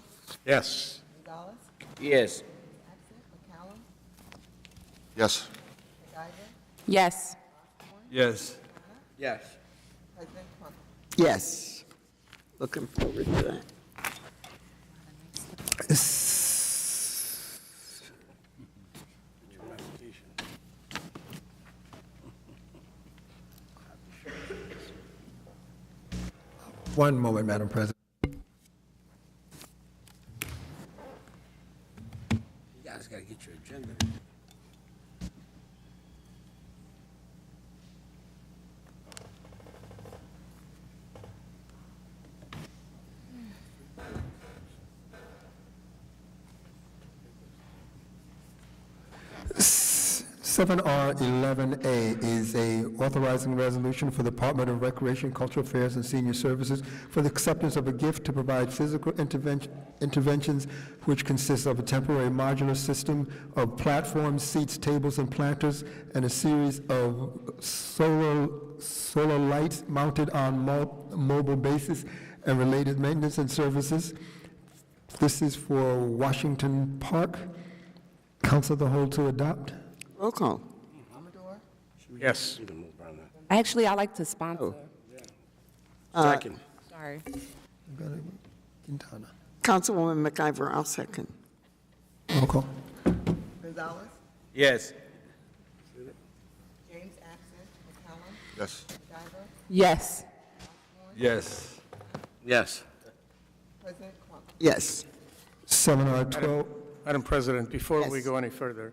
Yes. Gonzalez, Yes. absent, McCallum, Yes. McIver, Yes. Yes. Yes. President Trump. Yes. Looking forward to that. One moment, Madam President. You guys got to get your agenda. Seven R11A is a authorizing resolution for the Department of Recreation, Cultural Affairs, and Senior Services for the acceptance of a gift to provide physical interventions, which consists of a temporary modular system of platforms, seats, tables, and planters, and a series of solar lights mounted on mobile bases and related maintenance and services. This is for Washington Park. Council of the whole to adopt. Roll call. Yes. Actually, I like to sponsor. Second. Sorry. Quintana. Councilwoman McIver, I'll second. Roll call. Gonzalez. Yes. James absent. McCallum. Yes. Guyver. Yes. Yes. Yes. President Trump. Yes. 7R12. Madam President, before we Yes. go any further,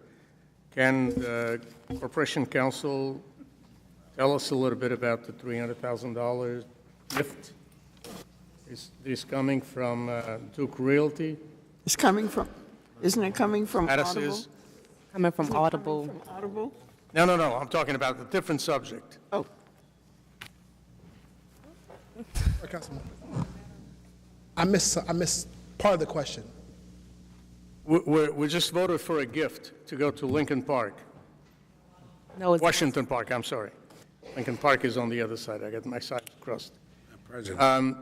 can the Corporation Council tell us a little bit about the $300,000 gift? Is this coming from Duke Realty? It's coming from, isn't it coming from Status Audible? is- Coming from Isn't it coming Audible. from Audible? No, I'm talking about a different subject. Oh, Councilman. I missed part of the question. We just voted for a gift to go to Lincoln Park, No, it's Washington Park, I'm sorry. Lincoln Park is on the other side. I got my side crossed. President.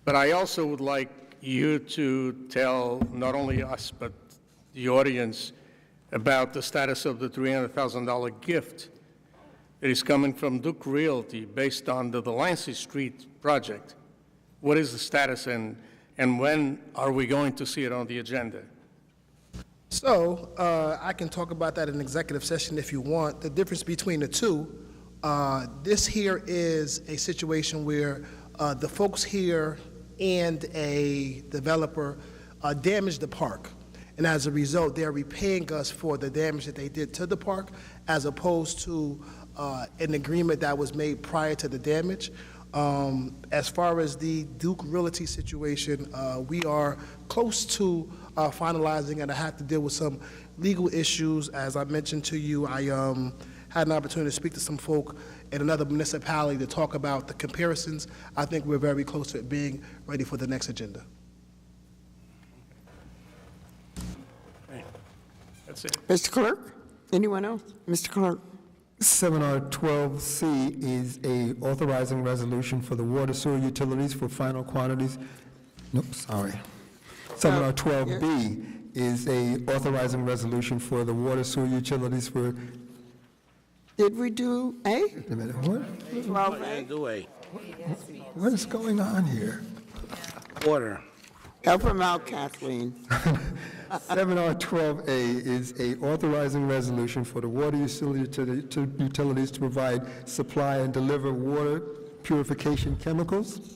But I also would like you to tell not only us, but the audience about the status of the $300,000 gift that is coming from Duke Realty based on the Delancey Street project. What is the status and when are we going to see it on the agenda? So I can talk about that in executive session if you want. The difference between the two, this here is a situation where the folks here and a developer damaged the park. And as a result, they're repaying us for the damage that they did to the park, as opposed to an agreement that was made prior to the damage. As far as the Duke Realty situation, we are close to finalizing, and I have to deal with some legal issues. As I mentioned to you, I had an opportunity to speak to some folk in another municipality to talk about the comparisons. I think we're very close to it being ready for the next agenda. That's it. Mr. Clerk? Anyone else? Mr. Clerk? 7R12C is a authorizing resolution for the water sewer utilities for final quantities. Nope, sorry. 7R12B is a authorizing resolution for the water sewer utilities for, Did we do A? wait a minute, what? 12A? Do a What is going on here? order. Help him out, Kathleen. 7R12A is a authorizing resolution for the water utilities to provide, supply, and deliver water purification chemicals.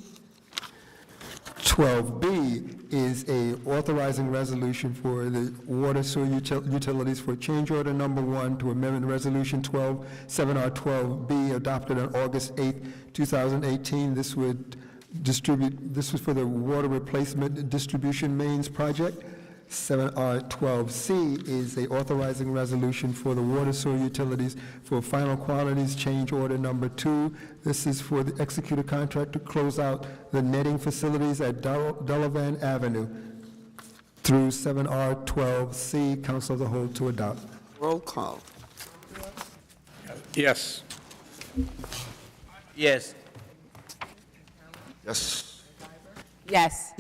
12B is a authorizing resolution for the water sewer utilities for change order number 1 to amendment resolution 7R12B adopted on August 8, 2018. This was for the water replacement distribution mains project. 7R12C is a authorizing resolution for the water sewer utilities for final quantities change order number 2. This is for the executed contract to close out the netting facilities at Delavan Avenue through 7R12C. Council of the whole to adopt. Roll call. Yes. Yes. Yes. Yes.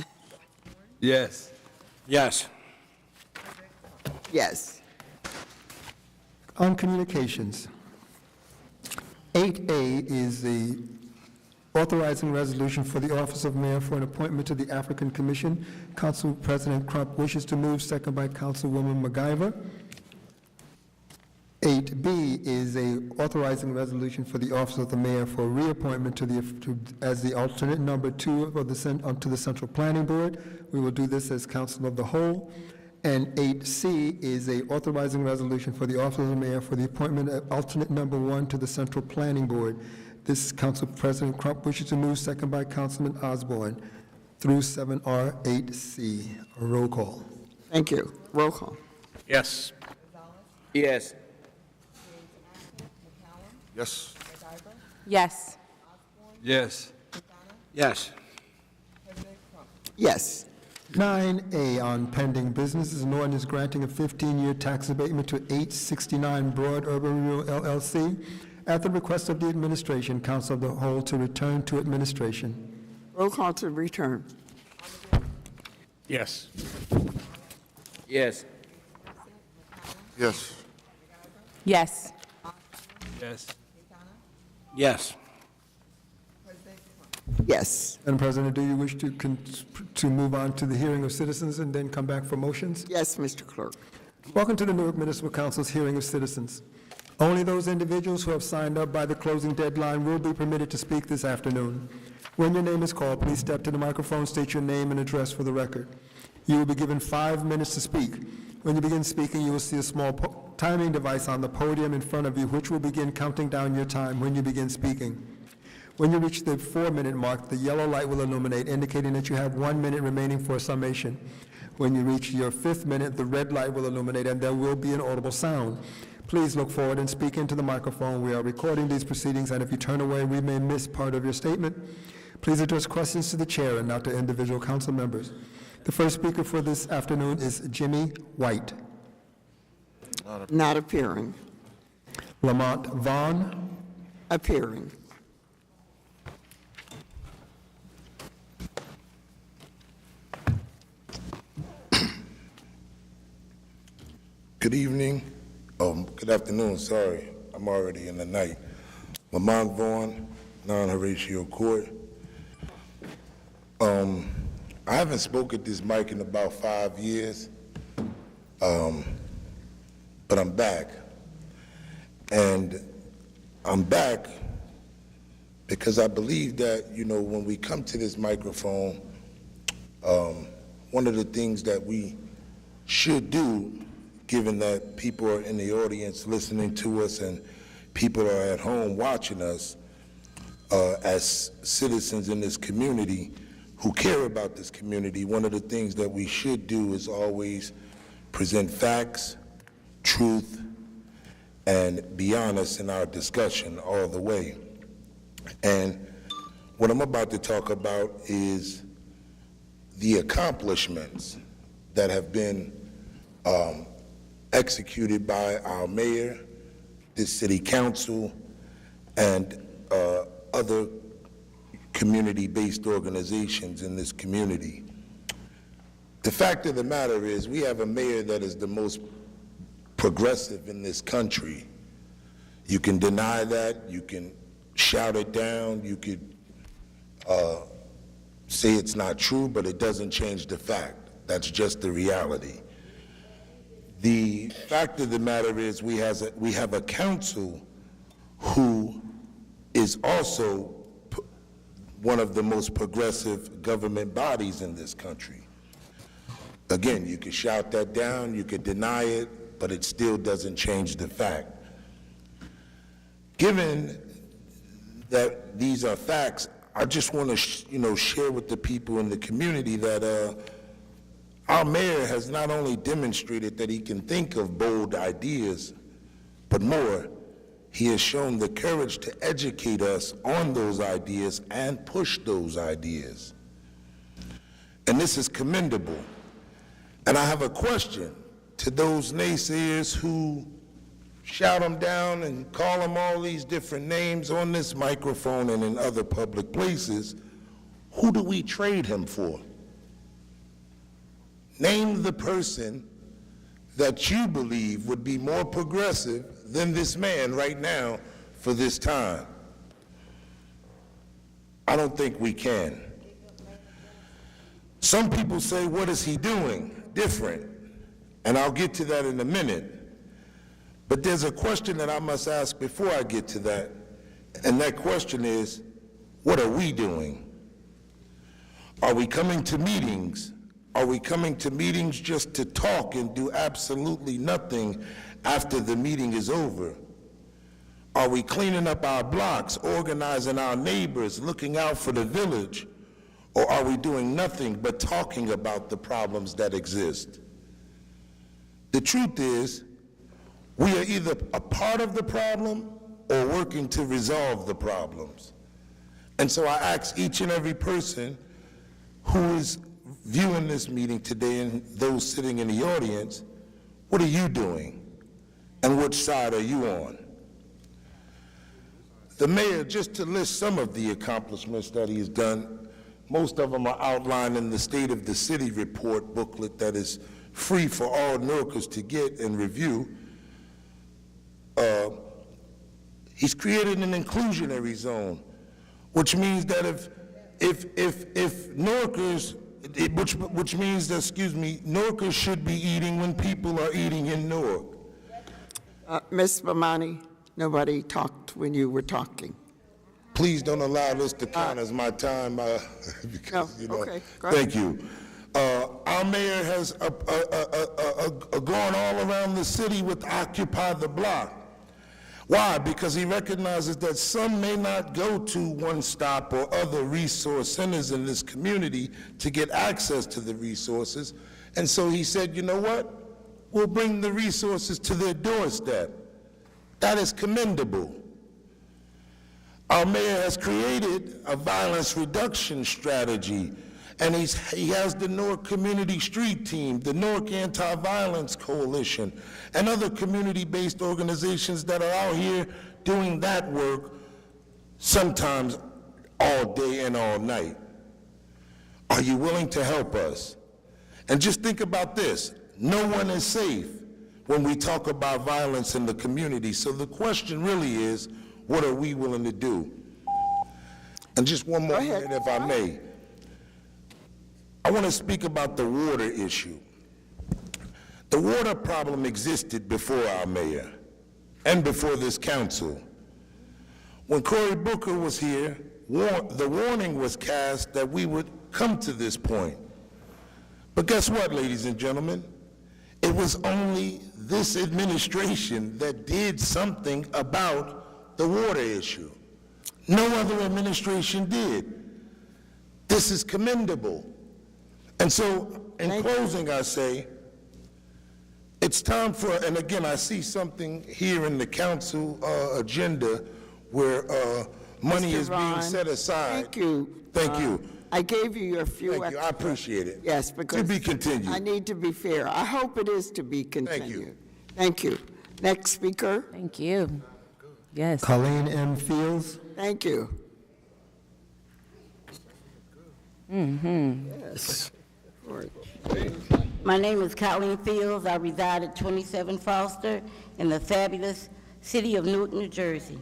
Yes. Yes. Yes. On communications, 8A is the authorizing resolution for the office of mayor for an appointment to the African Commission. Council President Crump wishes to move, second by Councilwoman MacGyver. 8B is a authorizing resolution for the office of the mayor for reappointment as the alternate number 2 of to the Central Planning Board. We will do this as council of the whole. And 8C is a authorizing resolution for the office of the mayor for the appointment of alternate number 1 to the Central Planning Board. This Council President Crump wishes to move, second by Councilman Osborne, through 7R 8C. A roll call. Thank you. Roll call. Yes. Yes. Yes. Yes. Yes. Yes. Yes. 9A on pending business is an ordinance granting a 15-year tax abatement to 869 Broad Urban Renewal LLC at the request of the administration, council of the whole, to return to administration. Roll call to return. Yes. Yes. Yes. Yes. Yes. Yes. Yes. Madam President, do you wish to move on to the hearing of citizens and then come back for motions? Yes, Mr. Clerk. Welcome to the Newark Municipal Council's hearing of citizens. Only those individuals who have signed up by the closing deadline will be permitted to speak this afternoon. When your name is called, please step to the microphone, state your name and address for the record. You will be given 5 minutes to speak. When you begin speaking, you will see a small timing device on the podium in front of you, which will begin counting down your time when you begin speaking. When you reach the 4-minute mark, the yellow light will illuminate, indicating that you have 1 minute remaining for a summation. When you reach your 5th minute, the red light will illuminate, and there will be an audible sound. Please look forward and speak into the microphone. We are recording these proceedings, and if you turn away, we may miss part of your statement. Please address questions to the chair and not to individual council members. The first speaker for this afternoon is Jimmy White. Not appearing. Lamont Vaughn. Appearing. Good evening. Good afternoon, sorry. I'm already in the night. Lamont Vaughn, non-Horatio Court. I haven't spoken at this mic in about 5 years, but I'm back. And I'm back because I believe that, you know, when we come to this microphone, one of the things that we should do, given that people are in the audience listening to us and people are at home watching us, as citizens in this community who care about this community, one of the things that we should do is always present facts, truth, and be honest in our discussion all the way. And what I'm about to talk about is the accomplishments that have been executed by our mayor, this city council, and other community-based organizations in this community. The fact of the matter is we have a mayor that is the most progressive in this country. You can deny that, you can shout it down, you could say it's not true, but it doesn't change the fact. That's just the reality. The fact of the matter is we have a council who is also one of the most progressive government bodies in this country. Again, you could shout that down, you could deny it, but it still doesn't change the fact. Given that these are facts, I just want to, share with the people in the community that our mayor has not only demonstrated that he can think of bold ideas, but more, he has shown the courage to educate us on those ideas and push those ideas. And this is commendable. And I have a question to those naysayers who shout him down and call him all these different names on this microphone and in other public places. Who do we trade him for? Name the person that you believe would be more progressive than this man right now for this time? I don't think we can. Some people say, what is he doing different? And I'll get to that in a minute. But there's a question that I must ask before I get to that, and that question is, what are we doing? Are we coming to meetings? Are we coming to meetings just to talk and do absolutely nothing after the meeting is over? Are we cleaning up our blocks, organizing our neighbors, looking out for the village? Or are we doing nothing but talking about the problems that exist? The truth is, we are either a part of the problem or working to resolve the problems. And so I ask each and every person who is viewing this meeting today and those sitting in the audience, what are you doing? And which side are you on? The mayor, just to list some of the accomplishments that he's done, most of them are outlined in the State of the City report booklet that is free for all Newarkers to get and review. He's created an inclusionary zone, which means that if Newarkers, which means that, Newarkers should be eating when people are eating in Newark. Ms. Bomani, nobody talked when you were talking. Please don't allow this to count as my time, because, okay, thank you. Our mayor has gone all around the city with Occupy the Block. Why? Because he recognizes that some may not go to One Stop or other resource centers in this community to get access to the resources. And so he said, you know what? We'll bring the resources to their doorstep. That is commendable. Our mayor has created a violence reduction strategy, and he has the Newark Community Street Team, the Newark Anti-Violence Coalition, and other community-based organizations that are out here doing that work sometimes all day and all night. Are you willing to help us? And just think about this. No one is safe when we talk about violence in the community. So the question really is, what are we willing to do? And just one more minute, if I may. I want to speak about the water issue. The water problem existed before our mayor and before this council. When Cory Booker was here, the warning was cast that we would come to this point. But guess what, ladies and gentlemen? It was only this administration that did something about the water issue. No other administration did. This is commendable. And so, in closing, I say, it's time for, and again, I see something here in the council agenda where money is being set aside. Thank you. Thank you. I gave you your few Thank you. I appreciate it. Yes, because to be continued. I need to be fair. I hope it is to be continued. Thank you. Next speaker. Thank you. Yes. Colleen M. Fields. Thank you. Yes. My name is Colleen Fields. I reside at 27 Foster in the fabulous city of Newark, New Jersey.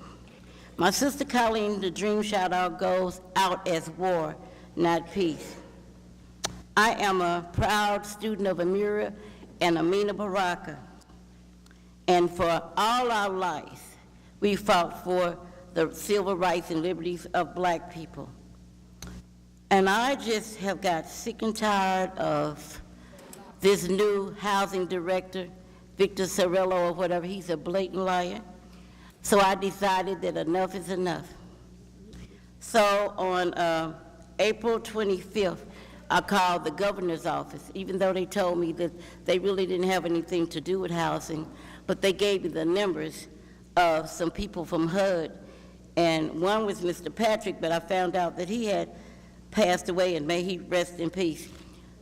My sister Colleen, the dream shout-out goes out as war, not peace. I am a proud student of Amira and Amina Baraka. And for all our life, we fought for the civil rights and liberties of black people. And I just have got sick and tired of this new housing director, Victor Cirillo or whatever. He's a blatant liar. So I decided that enough is enough. So on April 25th, I called the governor's office, even though they told me that they really didn't have anything to do with housing, but they gave me the numbers of some people from HUD. And one was Mr. Patrick, but I found out that he had passed away, and may he rest in peace.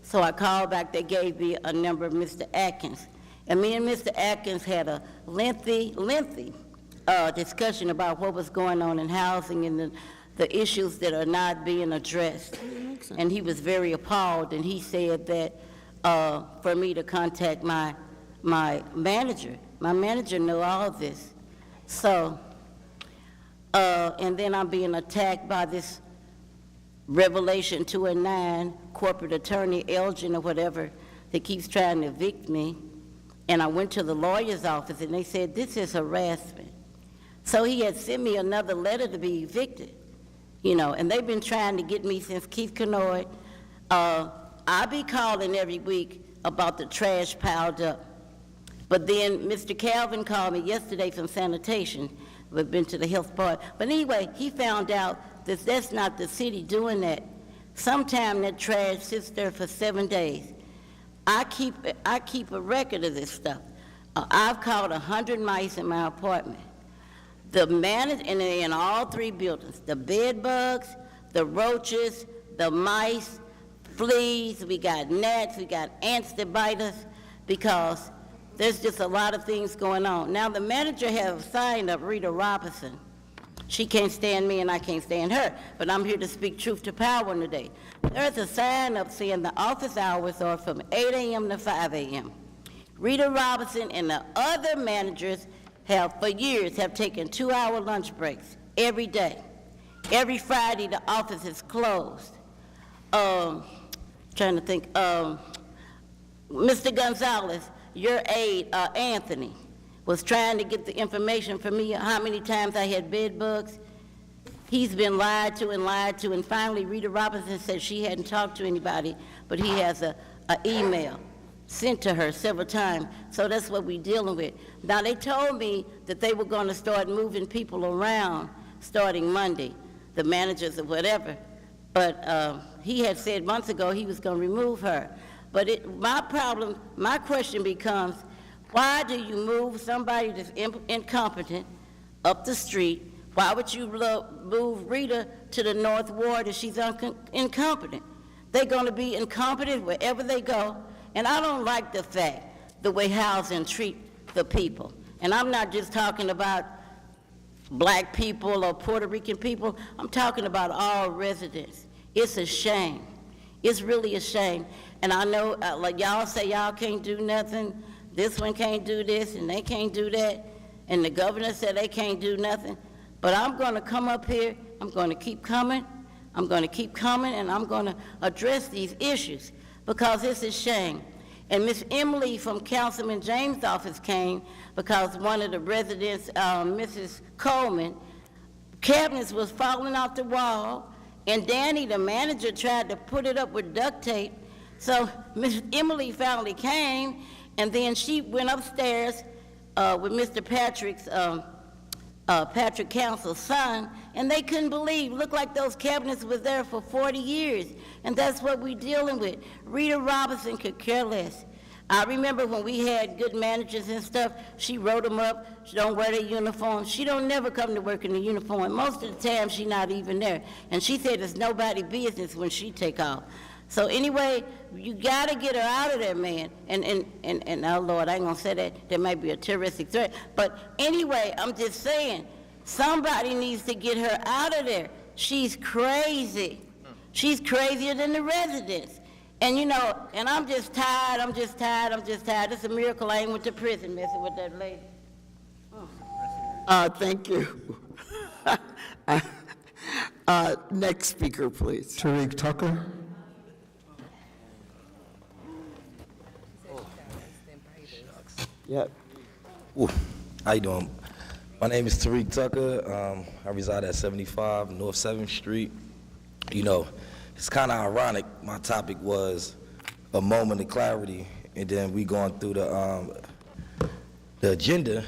So I called back. They gave me a number of Mr. Atkins. And me and Mr. Atkins had a lengthy discussion about what was going on in housing and the issues that are not being addressed. And he was very appalled, and he said that for me to contact my my manager. My manager knew all this. So, and then I'm being attacked by this Revelation 2 and 9 corporate attorney, Elgin or whatever, that keeps trying to evict me. And I went to the lawyer's office, and they said, this is harassment. So he had sent me another letter to be evicted, and they've been trying to get me since Keith Kenoy. I be calling every week about the trash piled up. But then Mr. Calvin called me yesterday from sanitation. We've been to the health part. But anyway, he found out that that's not the city doing that. Sometime that trash sits there for 7 days. I keep a record of this stuff. I've caught 100 mice in my apartment. The manager, and in all 3 buildings, the bed bugs, the roaches, the mice, fleas, we got gnats, we got ants that bite us, because there's just a lot of things going on. Now, the manager has signed up Rita Robinson. She can't stand me and I can't stand her, but I'm here to speak truth to power today. There's a sign up saying the office hours are from 8 a.m. to 5 a.m. Rita Robinson and the other managers for years have taken 2-hour lunch breaks every day. Every Friday, the office is closed. Trying to think, Mr. Gonzalez, your aide, Anthony, was trying to get the information from me, how many times I had bed bugs. He's been lied to, and finally Rita Robinson said she hadn't talked to anybody, but he has an email sent to her several times, so that's what we're dealing with. Now, they told me that they were going to start moving people around starting Monday, the managers or whatever, but he had said months ago he was going to remove her. But my question becomes, why do you move somebody that's incompetent up the street? Why would you move Rita to the North Ward if she's incompetent? They're going to be incompetent wherever they go, and I don't like the way housing treat the people. And I'm not just talking about black people or Puerto Rican people. I'm talking about all residents. It's a shame. It's really a shame. And I know, like y'all say y'all can't do nothing. This one can't do this, and they can't do that. And the governor said they can't do nothing. But I'm going to come up here. I'm going to keep coming. I'm going to keep coming, and I'm going to address these issues because it's a shame. And Miss Emily from Councilman James' office came because one of the residents, Mrs. Coleman, cabinets was falling off the wall, and Danny, the manager, tried to put it up with duct tape. So Miss Emily finally came, and then she went upstairs with Mr. Patrick Council's son, and they couldn't believe. Looked like those cabinets was there for 40 years, and that's what we're dealing with. Rita Robinson could care less. I remember when we had good managers and stuff, she wrote them up. She don't wear their uniform. She don't never come to work in the uniform. Most of the time, she not even there. And she said it's nobody's business when she take off. So anyway, you got to get her out of there, man. And oh, Lord, I ain't going to say that. There might be a terroristic threat. But anyway, I'm just saying, somebody needs to get her out of there. She's crazy. She's crazier than the residents. And, and I'm just tired. It's a miracle I ain't went to prison messing with that lady. Thank you. Next speaker, please. Tariq Tucker. Yep. Ooh, how you doing? My name is Tariq Tucker. I reside at 75 North 7th Street. It's kind of ironic. My topic was a moment of clarity, and then we going through the agenda,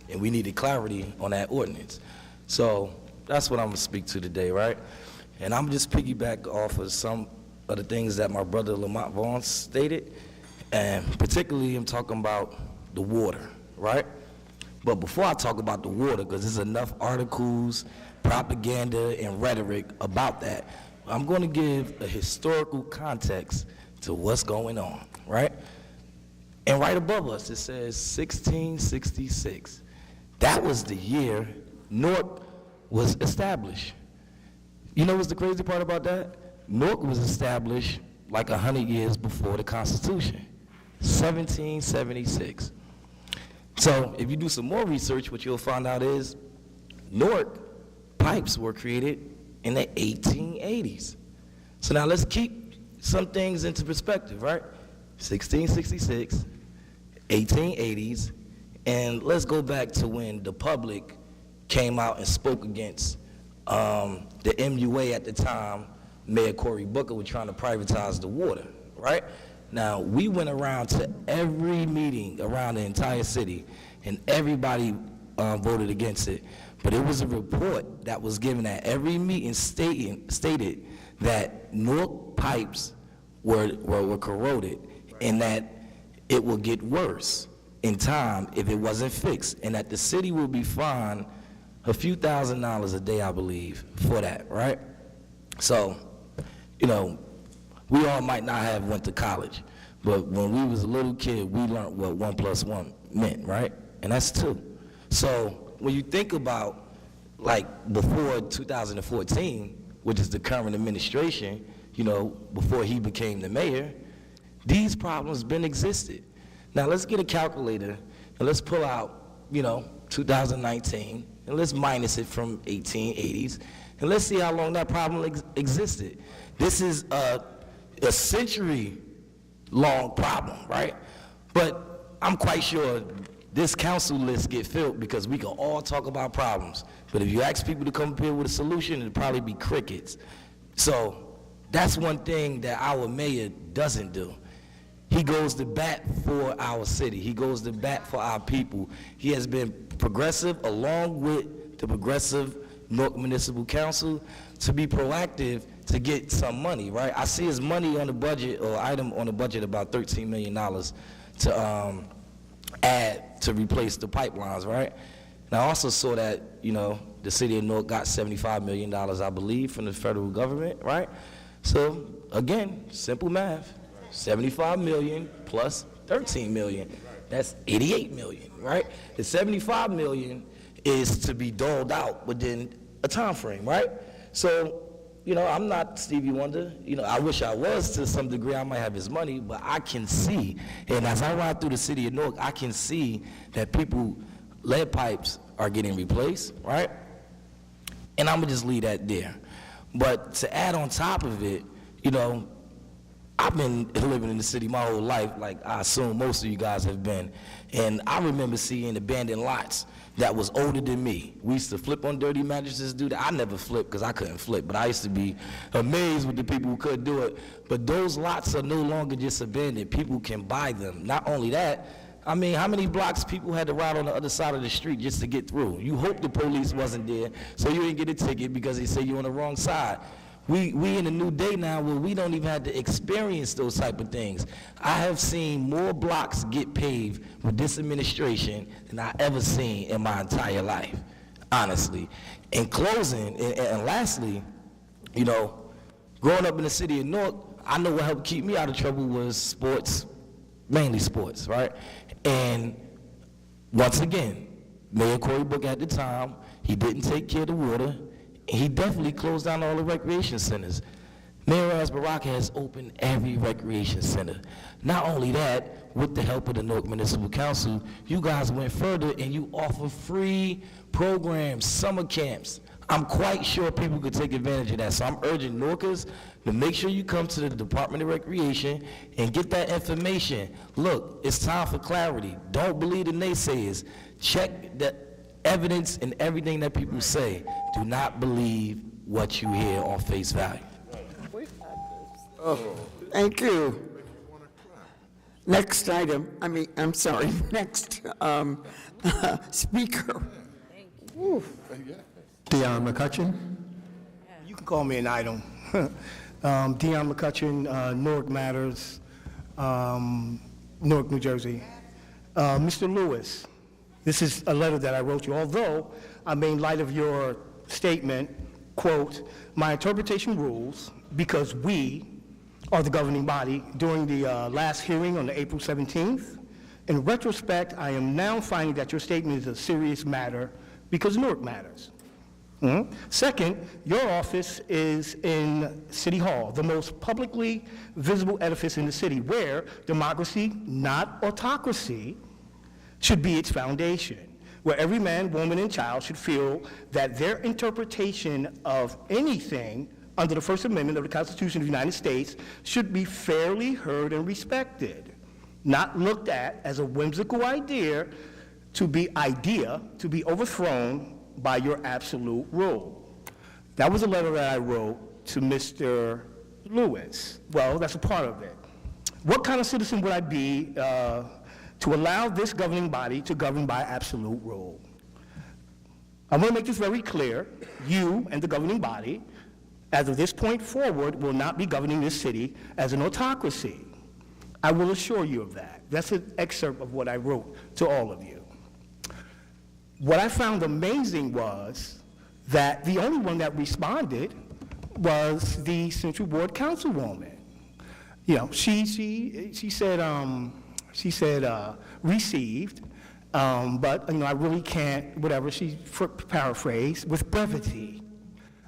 and we needed clarity on that ordinance. So that's what I'm gonna speak to today, right? And I'm just piggyback off of some of the things that my brother Lamont Vaughn stated, and particularly I'm talking about the water, right? But before I talk about the water, because there's enough articles, propaganda, and rhetoric about that, I'm going to give a historical context to what's going on, right? And right above us, it says 1666. That was the year Newark was established. You know what's the crazy part about that? Newark was established like 100 years before the Constitution, 1776. So if you do some more research, what you'll find out is Newark pipes were created in the 1880s. So now let's keep some things into perspective, right? 1666, 1880s, and let's go back to when the public came out and spoke against the MUA at the time. Mayor Cory Booker was trying to privatize the water, right? Now, we went around to every meeting around the entire city, and everybody voted against it. But it was a report that was given at every meeting stated that Newark pipes were corroded, and that it will get worse in time if it wasn't fixed, and that the city will be fined a few $1,000s a day, I believe, for that, right? So, you know, we all might not have went to college, but when we was a little kid, we learned what 1 + 1 meant, right? And that's 2. So when you think about, like, before 2014, which is the current administration, you know, before he became the mayor, these problems been existed. Now let's get a calculator and let's pull out, you know, 2019, and let's minus it from 1880s, and let's see how long that problem existed. This is a century-long problem, right? But I'm quite sure this council list get filled because we can all talk about problems. But if you ask people to come up here with a solution, it'll probably be crickets. So that's one thing that our mayor doesn't do. He goes to bat for our city. He goes to bat for our people. He has been progressive along with the progressive Newark Municipal Council to be proactive to get some money, right? I see his money on the budget, or item on the budget, about $13 million to add to replace the pipelines, right? And I also saw that, you know, the city of Newark got $75 million, I believe, from the federal government, right? So, again, simple math. 75 million plus 13 million. That's 88 million, right? The 75 million is to be doled out within a time frame, right? So, you know, I'm not Stevie Wonder. You know, I wish I was to some degree. I might have his money, but I can see, and as I ride through the city of Newark, I can see that lead pipes are getting replaced, right? And I'm gonna just leave that there. But to add on top of it, you know, I've been living in the city my whole life, like I assume most of you guys have been, and I remember seeing abandoned lots that was older than me. We used to flip on dirty mattresses, do that. I never flipped because I couldn't flip, but I used to be amazed with the people who could do it. But those lots are no longer just abandoned. People can buy them. Not only that, I mean, how many blocks people had to ride on the other side of the street just to get through? You hope the police wasn't there, so you didn't get a ticket because they say you're on the wrong side. We in a new day now where we don't even have to experience those type of things. I have seen more blocks get paved with this administration than I ever seen in my entire life, honestly. In closing, and lastly, you know, growing up in the city of Newark, I know what helped keep me out of trouble was sports, mainly sports, right? And once again, Mayor Cory Booker at the time, he didn't take care of the water. He definitely closed down all the recreation centers. Mayor Baraka has opened every recreation center. Not only that, with the help of the Newark Municipal Council, you guys went further and you offer free programs, summer camps. I'm quite sure people could take advantage of that. So I'm urging Newarkers to make sure you come to the Department of Recreation and get that information. Look, it's time for clarity. Don't believe the naysayers. Check the evidence and everything that people say. Do not believe what you hear on face value. Oh, thank you. Next item, I'm sorry, next speaker. Deon McCutcheon. You can call me an item. Deon McCutcheon, Newark Matters, Newark, New Jersey. Mr. Lewis, this is a letter that I wrote you, although I made light of your statement, quote, my interpretation rules because we are the governing body during the last hearing on the April 17th. In retrospect, I am now finding that your statement is a serious matter because Newark matters. Second, your office is in City Hall, the most publicly visible edifice in the city where democracy, not autocracy, should be its foundation, where every man, woman, and child should feel that their interpretation of anything under the First Amendment of the Constitution of the United States should be fairly heard and respected, not looked at as a whimsical idea to be overthrown by your absolute rule. That was a letter that I wrote to Mr. Lewis. Well, that's a part of it. What kind of citizen would I be to allow this governing body to govern by absolute rule? I want to make this very clear. You and the governing body, as of this point forward, will not be governing this city as an autocracy. I will assure you of that. That's an excerpt of what I wrote to all of you. What I found amazing was that the only one that responded was the Central Ward Councilwoman. You know, she said received, but you know, I really can't, whatever, she paraphrased, with brevity.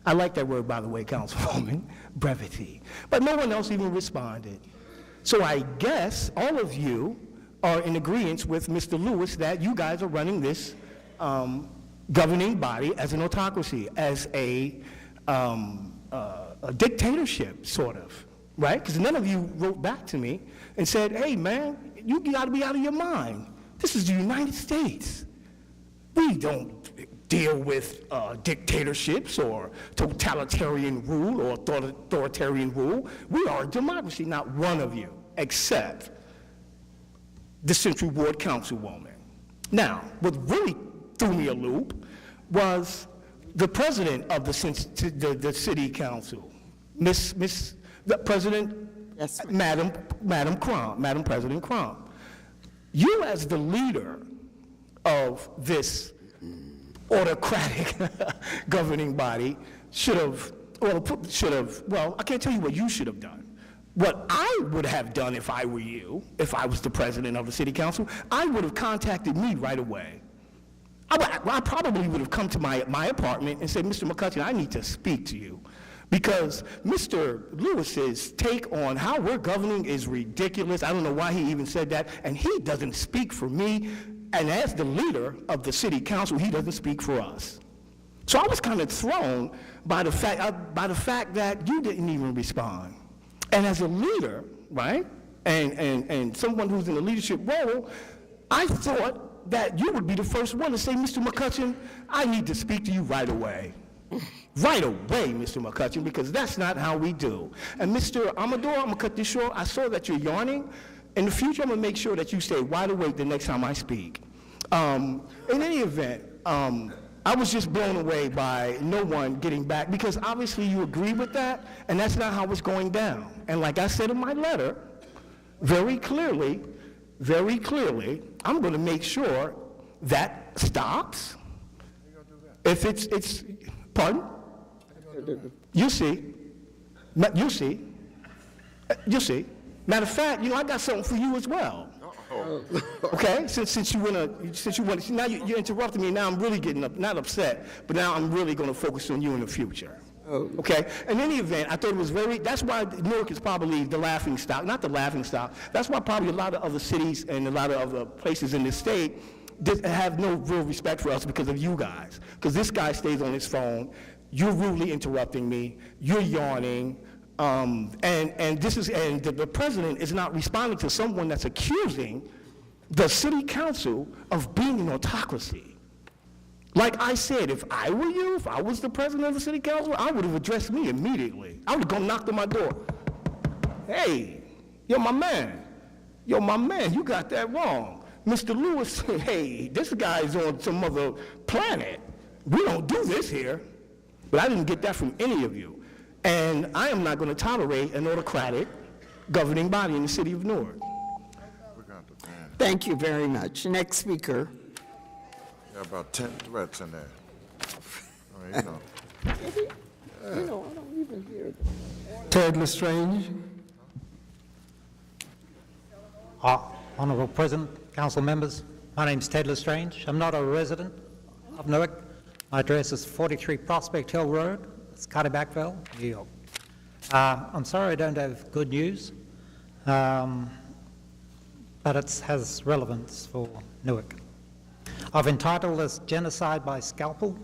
I like that word, by the way, Councilwoman, brevity. But no one else even responded. So I guess all of you are in agreement with Mr. Lewis that you guys are running this governing body as an autocracy, as a dictatorship, sort of, right? Because none of you wrote back to me and said, hey, man, you got to be out of your mind. This is the United States. We don't deal with dictatorships or totalitarian rule or authoritarian rule. We are a democracy, not one of you, except the Central Ward Councilwoman. Now, what really threw me a loop was the president of the city council, the president, yes, Madam President Crum. You as the leader of this autocratic governing body should have, well, I can't tell you what you should have done. What I would have done if I were you, if I was the president of the city council, I would have contacted me right away. I probably would have come to my apartment and said, Mr. McCutcheon, I need to speak to you. Because Mr. Lewis's take on how we're governing is ridiculous. I don't know why he even said that. And he doesn't speak for me. And as the leader of the city council, he doesn't speak for us. So I was kind of thrown by the fact that you didn't even respond. And as a leader, right, and someone who's in a leadership role, I thought that you would be the first one to say, Mr. McCutcheon, I need to speak to you right away. Right away, Mr. McCutcheon, because that's not how we do. And Mr. Amador, I'm gonna cut this short. I saw that you're yawning. In the future, I'm gonna make sure that you stay wide awake the next time I speak. In any event, I was just blown away by no one getting back, because obviously you agree with that, and that's not how it's going down. And like I said in my letter, very clearly, I'm going to make sure that stops. If it's pardon? You see. Matter of fact, you know, I got something for you as well. Okay, since you want, now you're interrupting me. Now I'm really getting not upset, but now I'm really going to focus on you in the future. Okay. In any event, I thought it was that's why Newark is probably the laughing stock, not the laughing stock. That's why probably a lot of other cities and a lot of other places in this state have no real respect for us because of you guys. Because this guy stays on his phone. You're rudely interrupting me. You're yawning. And the president is not responding to someone that's accusing the city council of being an autocracy. Like I said, if I were you, if I was the president of the city council, I would have addressed me immediately. I would have gone knocked on my door. Hey, you're my man, you got that wrong. Mr. Lewis, hey, this guy's on some other planet. We don't do this here. But I didn't get that from any of you. And I am not going to tolerate an autocratic governing body in the city of Newark. Thank you very much. Next speaker. Got about 10 threats in there. I mean, I don't even hear them. Ted Lestrange. Honorable President, council members, my name's Ted Lestrange. I'm not a resident of Newark. My address is 43 Prospect Hill Road. It's Carterbackville, New York. I'm sorry I don't have good news, but it has relevance for Newark. I've entitled this Genocide by Scalpel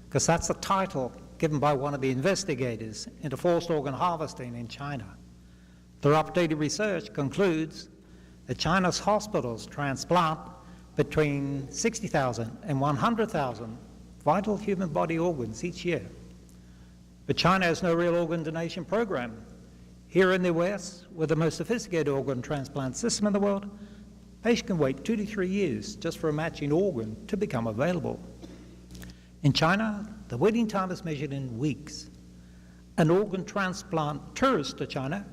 because that's the title given by one of the investigators into forced organ harvesting in China. Their updated research concludes that China's hospitals transplant between 60,000 and 100,000 vital human body organs each year. But China has no real organ donation program. Here in the West, with the most sophisticated organ transplant system in the world, a patient can wait 2 to 3 years just for a matching organ to become available. In China, the waiting time is measured in weeks. An organ transplant tourist to China,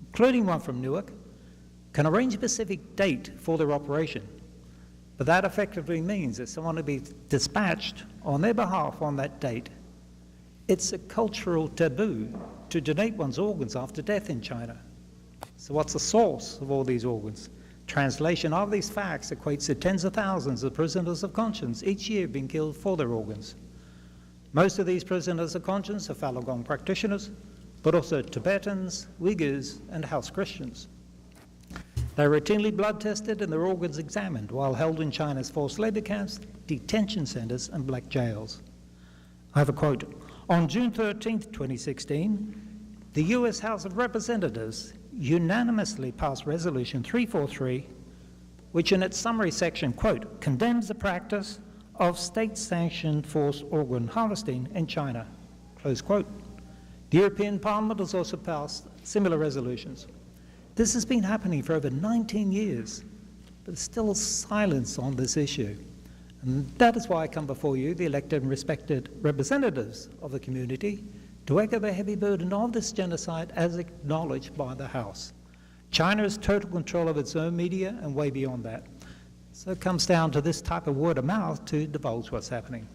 including one from Newark, can arrange a specific date for their operation. But that effectively means that someone will be dispatched on their behalf on that date. It's a cultural taboo to donate one's organs after death in China. So what's the source of all these organs? Translation of these facts equates to tens of thousands of prisoners of conscience each year being killed for their organs. Most of these prisoners of conscience are Falun Gong practitioners, but also Tibetans, Uyghurs, and house Christians. They're routinely blood tested and their organs examined while held in China's forced labor camps, detention centers, and black jails. I have a quote. On June 13, 2016, the U.S. House of Representatives unanimously passed Resolution 343, which in its summary section, quote, condemns the practice of state-sanctioned forced organ harvesting in China, close quote. The European Parliament has also passed similar resolutions. This has been happening for over 19 years, but there's still silence on this issue. And that is why I come before you, the elected and respected representatives of the community, to echo the heavy burden of this genocide as acknowledged by the House. China has total control of its own media and way beyond that. So it comes down to this type of word of mouth to divulge what's happening.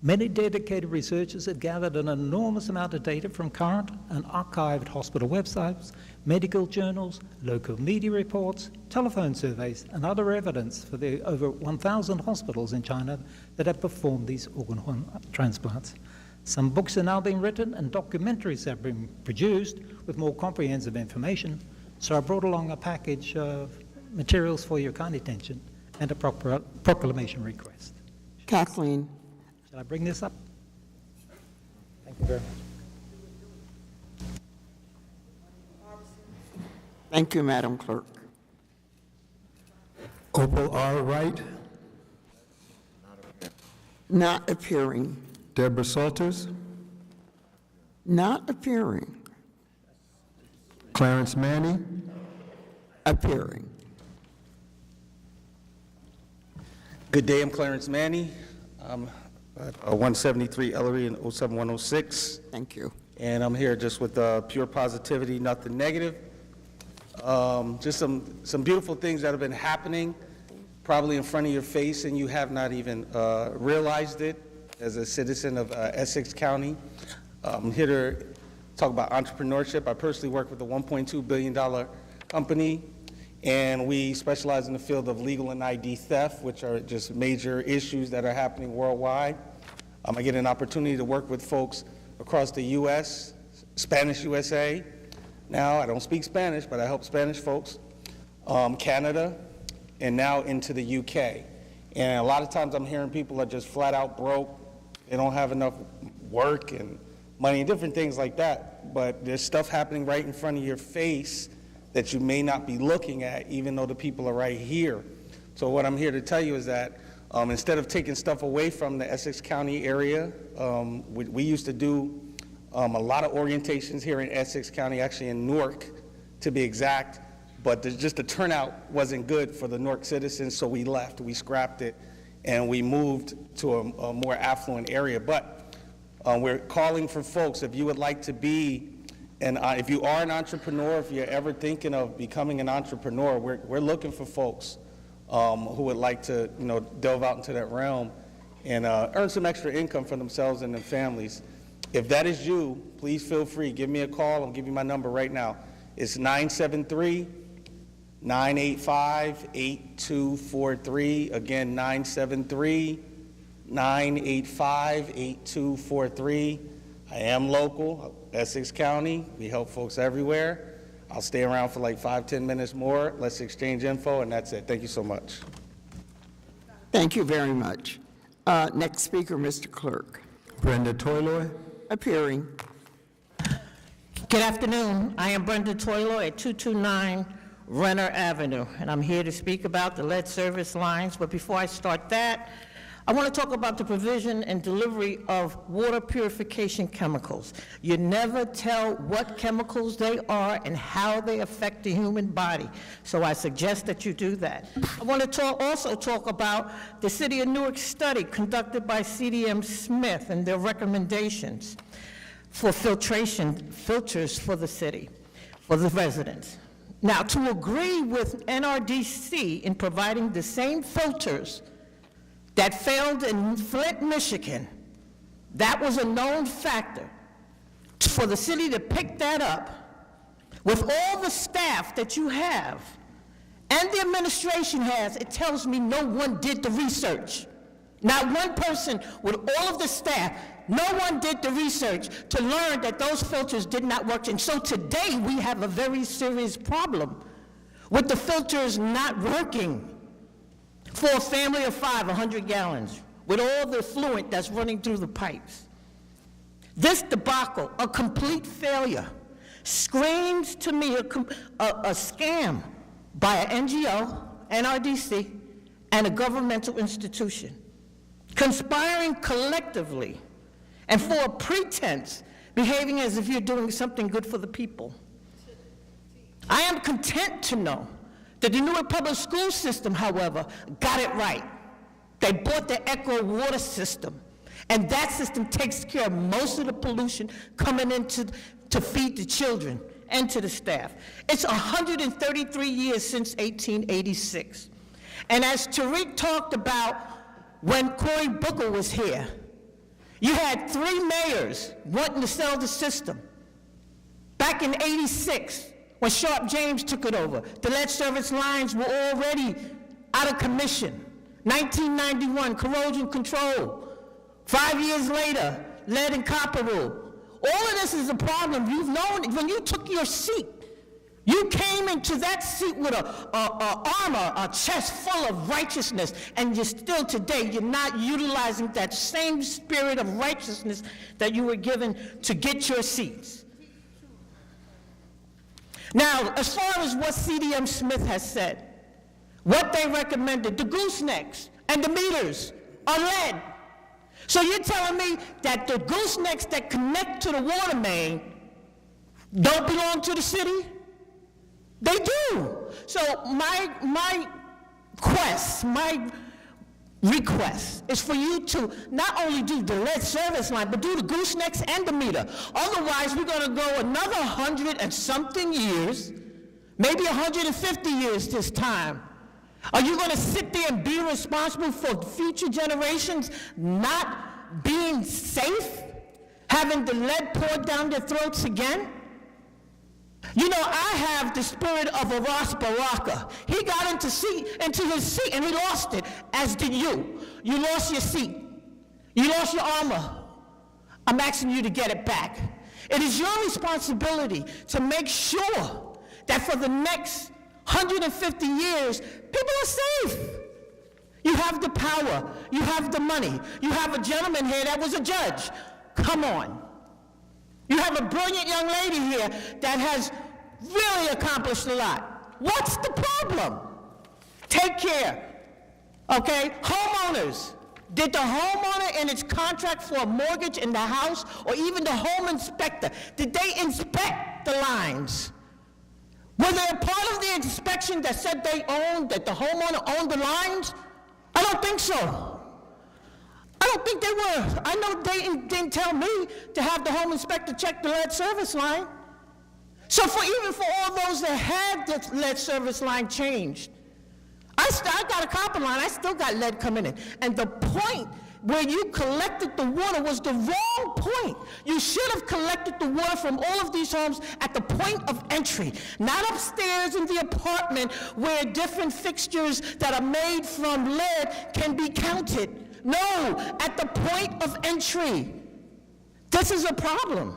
Many dedicated researchers have gathered an enormous amount of data from current and archived hospital websites, medical journals, local media reports, telephone surveys, and other evidence for the over 1,000 hospitals in China that have performed these organ transplants. Some books are now being written and documentaries have been produced with more comprehensive information, so I brought along a package of materials for your kind attention and a proclamation request. Kathleen. Shall I bring this up? Thank you very much. Thank you, Madam Clerk. Opal R. Wright. Not appearing. Deborah Salters. Not appearing. Clarence Manny. Appearing. Good day, I'm Clarence Manny. 173 Ellery and 07106. Thank you. And I'm here just with pure positivity, nothing negative. Just some beautiful things that have been happening, probably in front of your face, and you have not even realized it as a citizen of Essex County. I'm here to talk about entrepreneurship. I personally work with a $1.2 billion company, and we specialize in the field of legal and ID theft, which are just major issues that are happening worldwide. I get an opportunity to work with folks across the U.S., Spanish USA. Now, I don't speak Spanish, but I help Spanish folks, Canada, and now into the UK. And a lot of times I'm hearing people are just flat out broke. They don't have enough work and money and different things like that. But there's stuff happening right in front of your face that you may not be looking at, even though the people are right here. So what I'm here to tell you is that instead of taking stuff away from the Essex County area, we used to do a lot of orientations here in Essex County, actually in Newark to be exact, but just the turnout wasn't good for the Newark citizens, so we left, we scrapped it, and we moved to a more affluent area. But we're calling for folks, if you would like to be, and if you are an entrepreneur, if you're ever thinking of becoming an entrepreneur, we're looking for folks who would like to, delve out into that realm and earn some extra income for themselves and their families. If that is you, please feel free. Give me a call. I'll give you my number right now. It's 973-985-8243. Again, 973-985-8243. I am local, Essex County. We help folks everywhere. I'll stay around for like 5-10 minutes more. Let's exchange info, and that's it. Thank you so much. Thank you very much. Next speaker, Mr. Clerk. Brenda Toiloy. Appearing. Good afternoon. I am Brenda Toiloy at 229 Renner Avenue, and I'm here to speak about the lead service lines. But before I start that, I want to talk about the provision and delivery of water purification chemicals. You never tell what chemicals they are and how they affect the human body, so I suggest that you do that. I want to also talk about the City of Newark study conducted by CDM Smith and their recommendations for filters for the city, for the residents. Now, to agree with NRDC in providing the same filters that failed in Flint, Michigan, that was a known factor. For the city to pick that up with all the staff that you have and the administration has, it tells me no one did the research. Not one person with all of the staff, no one did the research to learn that those filters did not work. And so today we have a very serious problem with the filters not working. For a family of 5, 100 gallons, with all the effluent that's running through the pipes. This debacle, a complete failure, screams to me a scam by an NGO, NRDC, and a governmental institution, conspiring collectively and for a pretense, behaving as if you're doing something good for the people. I am content to know that the Newark Public School System, however, got it right. They bought the Echo water system, and that system takes care of most of the pollution coming in to feed the children and to the staff. It's 133 years since 1886. And as Tariq talked about when Cory Booker was here, you had 3 mayors wanting to sell the system. Back in '86, when Sharp James took it over, the lead service lines were already out of commission. 1991, corrosion control. 5 years later, lead and copper rule. All of this is a problem. You've known when you took your seat. You came into that seat with a chest full of righteousness, and you're still today, you're not utilizing that same spirit of righteousness that you were given to get your seats. Now, as far as what CDM Smith has said, what they recommended, the goosenecks and the meters are lead. So you're telling me that the goosenecks that connect to the water main don't belong to the city? They do. So my request is for you to not only do the lead service line, but do the goosenecks and the meter. Otherwise, we're going to go another 100 and something years, maybe 150 years this time. Are you going to sit there and be responsible for future generations not being safe, having the lead poured down their throats again? You know, I have the spirit of Aras Baraka. He got into his seat and he lost it, as did you. You lost your seat. You lost your armor. I'm asking you to get it back. It is your responsibility to make sure that for the next 150 years, people are safe. You have the power. You have the money. You have a gentleman here that was a judge. Come on. You have a brilliant young lady here that has really accomplished a lot. What's the problem? Take care, okay? Homeowners. Did the homeowner in its contract for a mortgage in the house, or even the home inspector, did they inspect the lines? Were they a part of the inspection that said that the homeowner owned the lines? I don't think so. I don't think they were. I know they didn't tell me to have the home inspector check the lead service line. So even for all those that had the lead service line changed, I got a copper line, I still got lead coming in. And the point where you collected the water was the wrong point. You should have collected the water from all of these homes at the point of entry, not upstairs in the apartment where different fixtures that are made from lead can be counted. No, at the point of entry. This is a problem.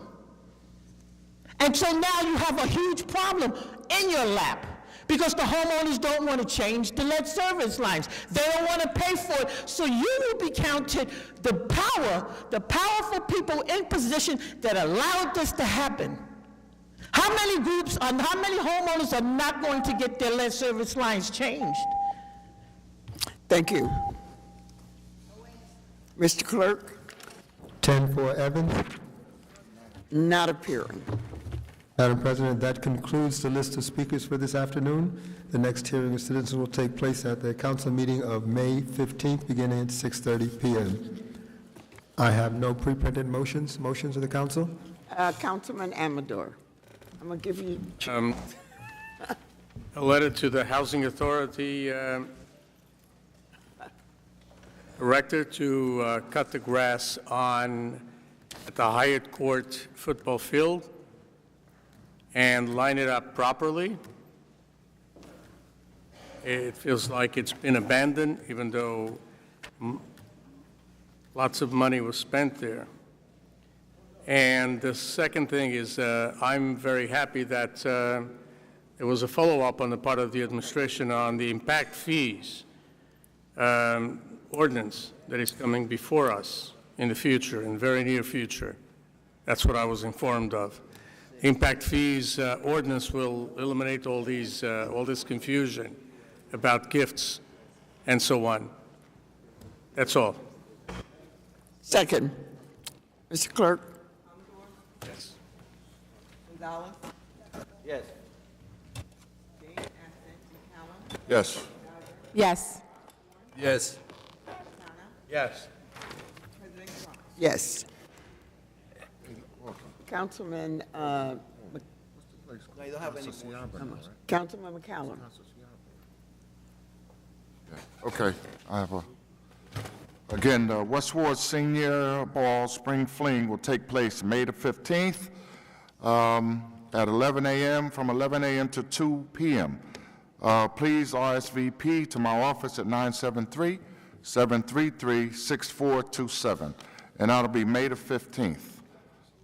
And so now you have a huge problem in your lap because the homeowners don't want to change the lead service lines. They don't want to pay for it. So you will be counted the powerful people in position that allowed this to happen. How many groups, how many homeowners are not going to get their lead service lines changed? Thank you. Mr. Clerk? 10 for Evans. Not appearing. Madam President, that concludes the list of speakers for this afternoon. The next hearing of citizens will take place at the council meeting of May 15th, beginning at 6:30 p.m. I have no pre-printed motions. Motions of the council? Councilman Amador, I'm going to give you... A letter to the Housing Authority, director to cut the grass at the Hyatt Court football field and line it up properly. It feels like it's been abandoned, even though lots of money was spent there. And the second thing is I'm very happy that there was a follow-up on the part of the administration on the impact fees ordinance that is coming before us in the future, in the very near future. That's what I was informed of. Impact fees ordinance will eliminate all this confusion about gifts and so on. That's all. Second. Mr. Clerk? Yes. Gonzalez? Yes. James, absent. McCallum? Yes. Yes. Yes. Yes. President Trump? Yes. Councilman, No, you don't have any more. Councilman McCallum. Okay, I have again, the West Ward Senior Ball Spring Fling will take place May the 15th at 11 a.m., from 11 a.m. to 2 p.m. Please RSVP to my office at 973-733-6427, and that'll be May the 15th,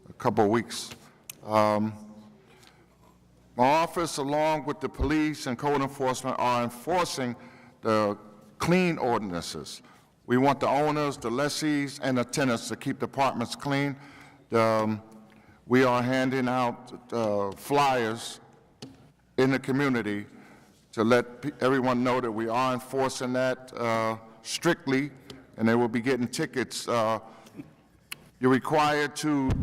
a couple of weeks. My office, along with the police and code enforcement, are enforcing the clean ordinances. We want the owners, the lessees, and the tenants to keep the apartments clean. We are handing out flyers in the community to let everyone know that we are enforcing that strictly, and they will be getting tickets. You're required to keep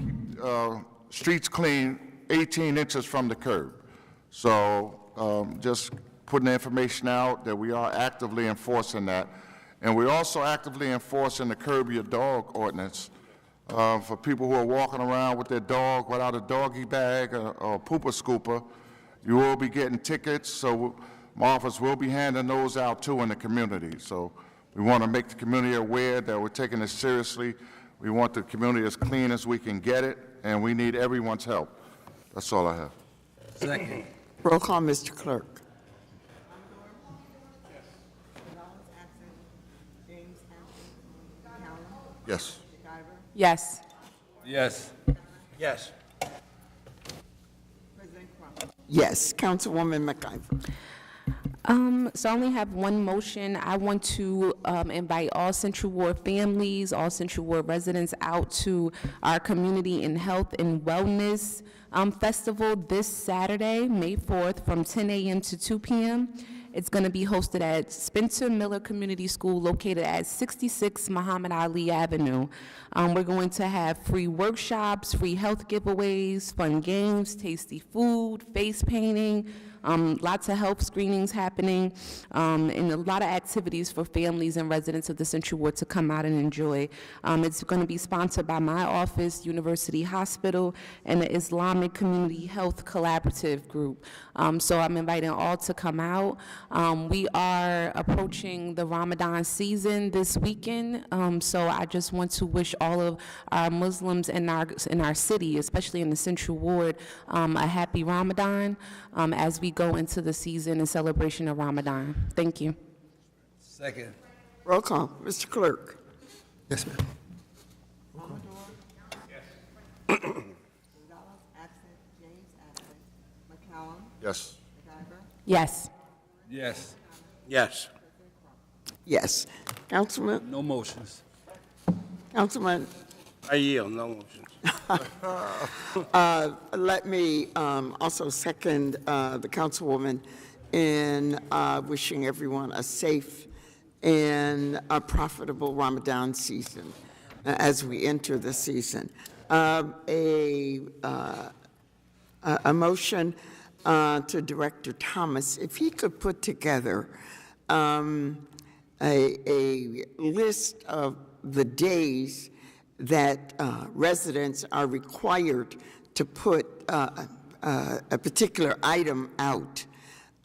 streets clean 18 inches from the curb. So just putting the information out that we are actively enforcing that. And we're also actively enforcing the Curb Your Dog ordinance for people who are walking around with their dog without a doggy bag or a pooper scooper. You will be getting tickets, so my office will be handing those out too in the community. So we want to make the community aware that we're taking this seriously. We want the community as clean as we can get it, and we need everyone's help. That's all I have. Second. Roll call, Mr. Clerk. James, absent. McCallum? Yes. McIver? Yes. Yes. Yes. President Trump? Yes. Councilwoman McIver. So I only have one motion. I want to invite all Central Ward families, all Central Ward residents out to our Community in Health and Wellness Festival this Saturday, May 4th, from 10 a.m. to 2 p.m. It's going to be hosted at Spencer Miller Community School, located at 66 Muhammad Ali Avenue. We're going to have free workshops, free health giveaways, fun games, tasty food, face painting, lots of health screenings happening, and a lot of activities for families and residents of the Central Ward to come out and enjoy. It's going to be sponsored by my office, University Hospital, and the Islamic Community Health Collaborative Group. So I'm inviting all to come out. We are approaching the Ramadan season this weekend, so I just want to wish all of our Muslims in our city, especially in the Central Ward, a happy Ramadan as we go into the season and celebration of Ramadan. Thank you. Second. Roll call, Mr. Clerk. Yes, ma'am. Gonzalez, absent. James, absent. McCallum? Yes. McIver? Yes. Yes. Yes. Yes. Councilman, No motions. Councilman, I yield, no motions. let me also second the councilwoman in wishing everyone a safe and a profitable Ramadan season as we enter the season. A motion to Director Thomas, if he could put together a list of the days that residents are required to put a particular item out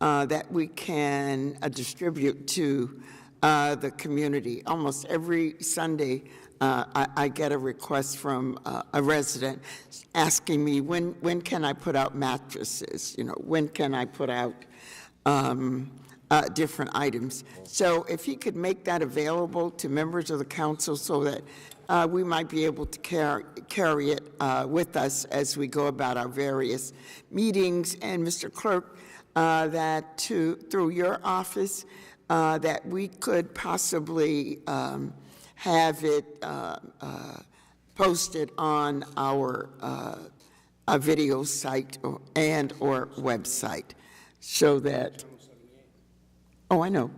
that we can distribute to the community. Almost every Sunday, I get a request from a resident asking me, when can I put out mattresses? You know, when can I put out different items? So if he could make that available to members of the council so that we might be able to carry it with us as we go about our various meetings. And Mr. Clerk, that through your office, that we could possibly have it posted on our video site or website, so that, oh, I know,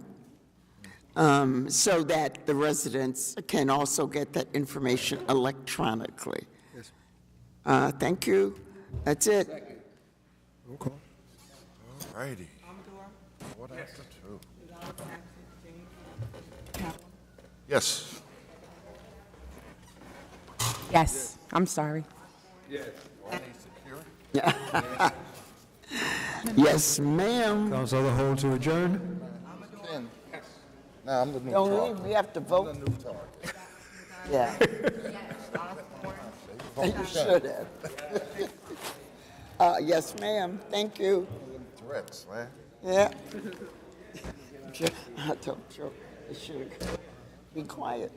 so that the residents can also get that information electronically. Thank you. That's it. Okay. All righty. What after two? Yes. Yes, I'm sorry. Yes, ma'am. Council of the whole to adjourn? Now, I'm the new Don't target. leave, we have to vote. I'm the new target. Yeah. You should have. Yes, ma'am. Thank you. Threats, man. Yeah. I told you, you should be quiet.